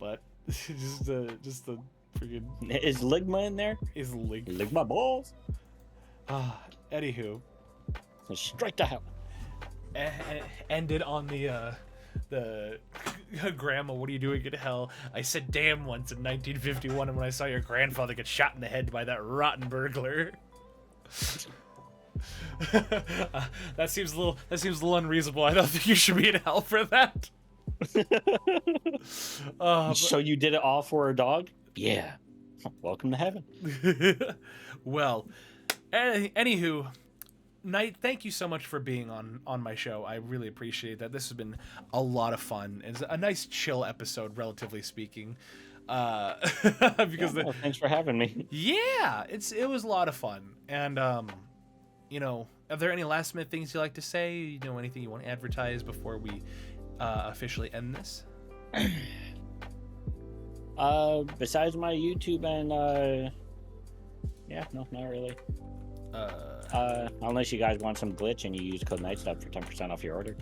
But just the freaking. Is Ligma in there? Is Ligma? Ligma balls. Anywho, straight to hell. Ended on the Grandma, what are you doing in hell? I said damn once in 1951, and when I saw your grandfather get shot in the head by that rotten burglar. That seems a little unreasonable. I don't think you should be in hell for that. So you did it all for a dog? Yeah. Welcome to heaven. Well, anywho, Knight, thank you so much for being on my show. I really appreciate that. This has been a lot of fun. It's a nice chill episode, relatively speaking. Because well, thanks for having me. yeah, it was a lot of fun. And you know, are there any last minute things you like to say? You know, anything you want to advertise before we officially end this? Besides my YouTube and yeah, no, not really. Unless you guys want some glitch and you use code NightStuff for 10% off your order.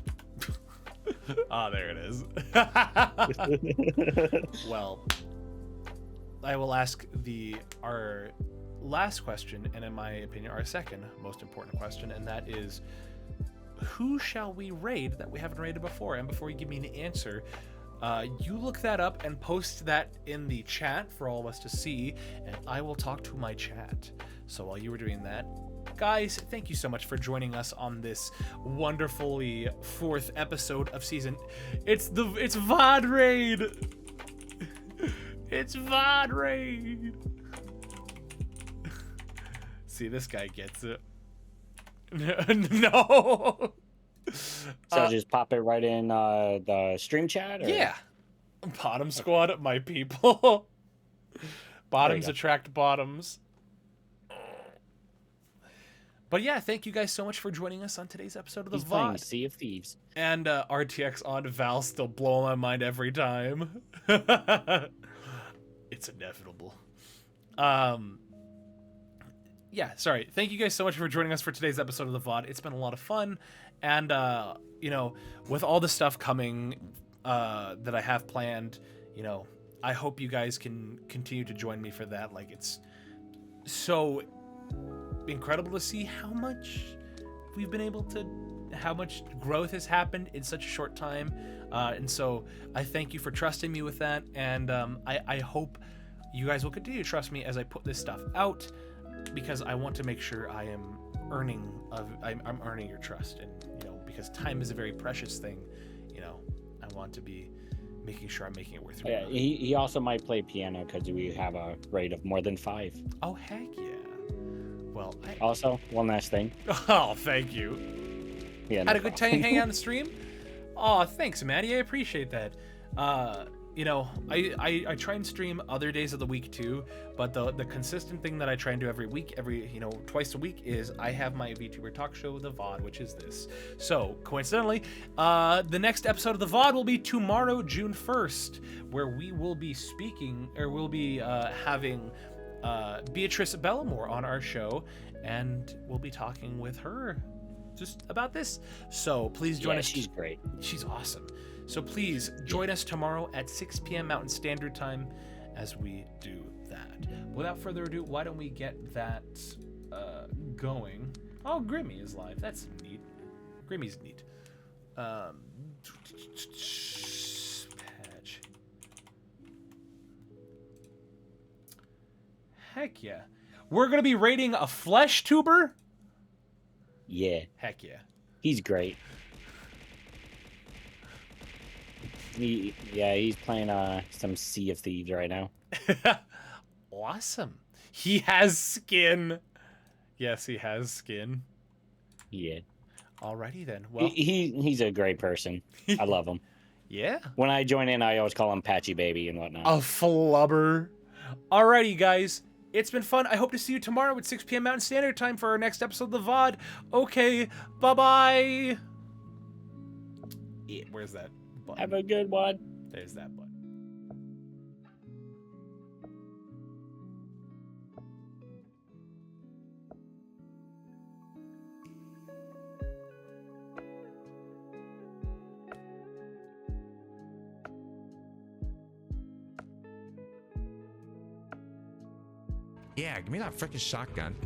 Ah, there it is. Well, I will ask our last question, and in my opinion, our second most important question, and that is, who shall we raid that we haven't raided before? And before you give me an answer, you look that up and post that in the chat for all of us to see, and I will talk to my chat. So while you were doing that, guys, thank you so much for joining us on this wonderfully 4th episode of season. It's VOD raid. It's VOD raid. See, this guy gets it. No. So just pop it right in the stream chat? Or? Yeah. Bottom squad, my people. Bottoms attract bottoms. But yeah, thank you guys so much for joining us on today's episode of the He's playing VOD. Sea of Thieves. And RTX on Val still blowing my mind every time. It's inevitable. Yeah, sorry. Thank you guys so much for joining us for today's episode of the VOD. It's been a lot of fun. And, you know, with all the stuff coming that I have planned, you know, I hope you guys can continue to join me for that. Like, it's so incredible to see how much we've been able to, how much growth has happened in such a short time. And so I thank you for trusting me with that. And I hope you guys will continue to trust me as I put this stuff out, because I want to make sure I am earning I'm earning your trust. And, you know, because time is a very precious thing, you know, I want to be making sure I'm making it worth your Yeah, he also might play piano because we have a rate of more than 5. Oh, heck yeah. Well, also, one last thing. Oh, thank you. Yeah, Had a good time hanging out on the stream. Oh, thanks, Maddie. I appreciate that. You know, I try and stream other days of the week too, but the consistent thing that I try and do every week, you know, twice a week, is I have my VTuber talk show, the VOD, which is this. So coincidentally, the next episode of the VOD will be tomorrow, June 1st, where we will be speaking, or we'll be having Beatrice Bellamore on our show, and we'll be talking with her just about this. So please join us. She's great. She's awesome. So please join us tomorrow at 6 p.m. Mountain Standard Time as we do that. Without further ado, why don't we get that going? Oh, Grimmy is live. That's neat. Grimmy's neat. Patch. Heck yeah. We're going to be rating a flesh tuber? Yeah. Heck yeah. He's great. He's playing some Sea of Thieves right now. Awesome. He has skin. Yes, he has skin. Yeah. Alrighty then. Well, he's a great person. I love him. Yeah. When I join in, I always call him Patchy Baby and whatnot. A flubber. Alrighty, guys. It's been fun. I hope to see you tomorrow at 6 p.m. Mountain Standard Time for our next episode of the VOD. Okay, bye-bye. Yeah, where's that button? Have a good one. There's that button. Yeah, give me that frickin' shotgun.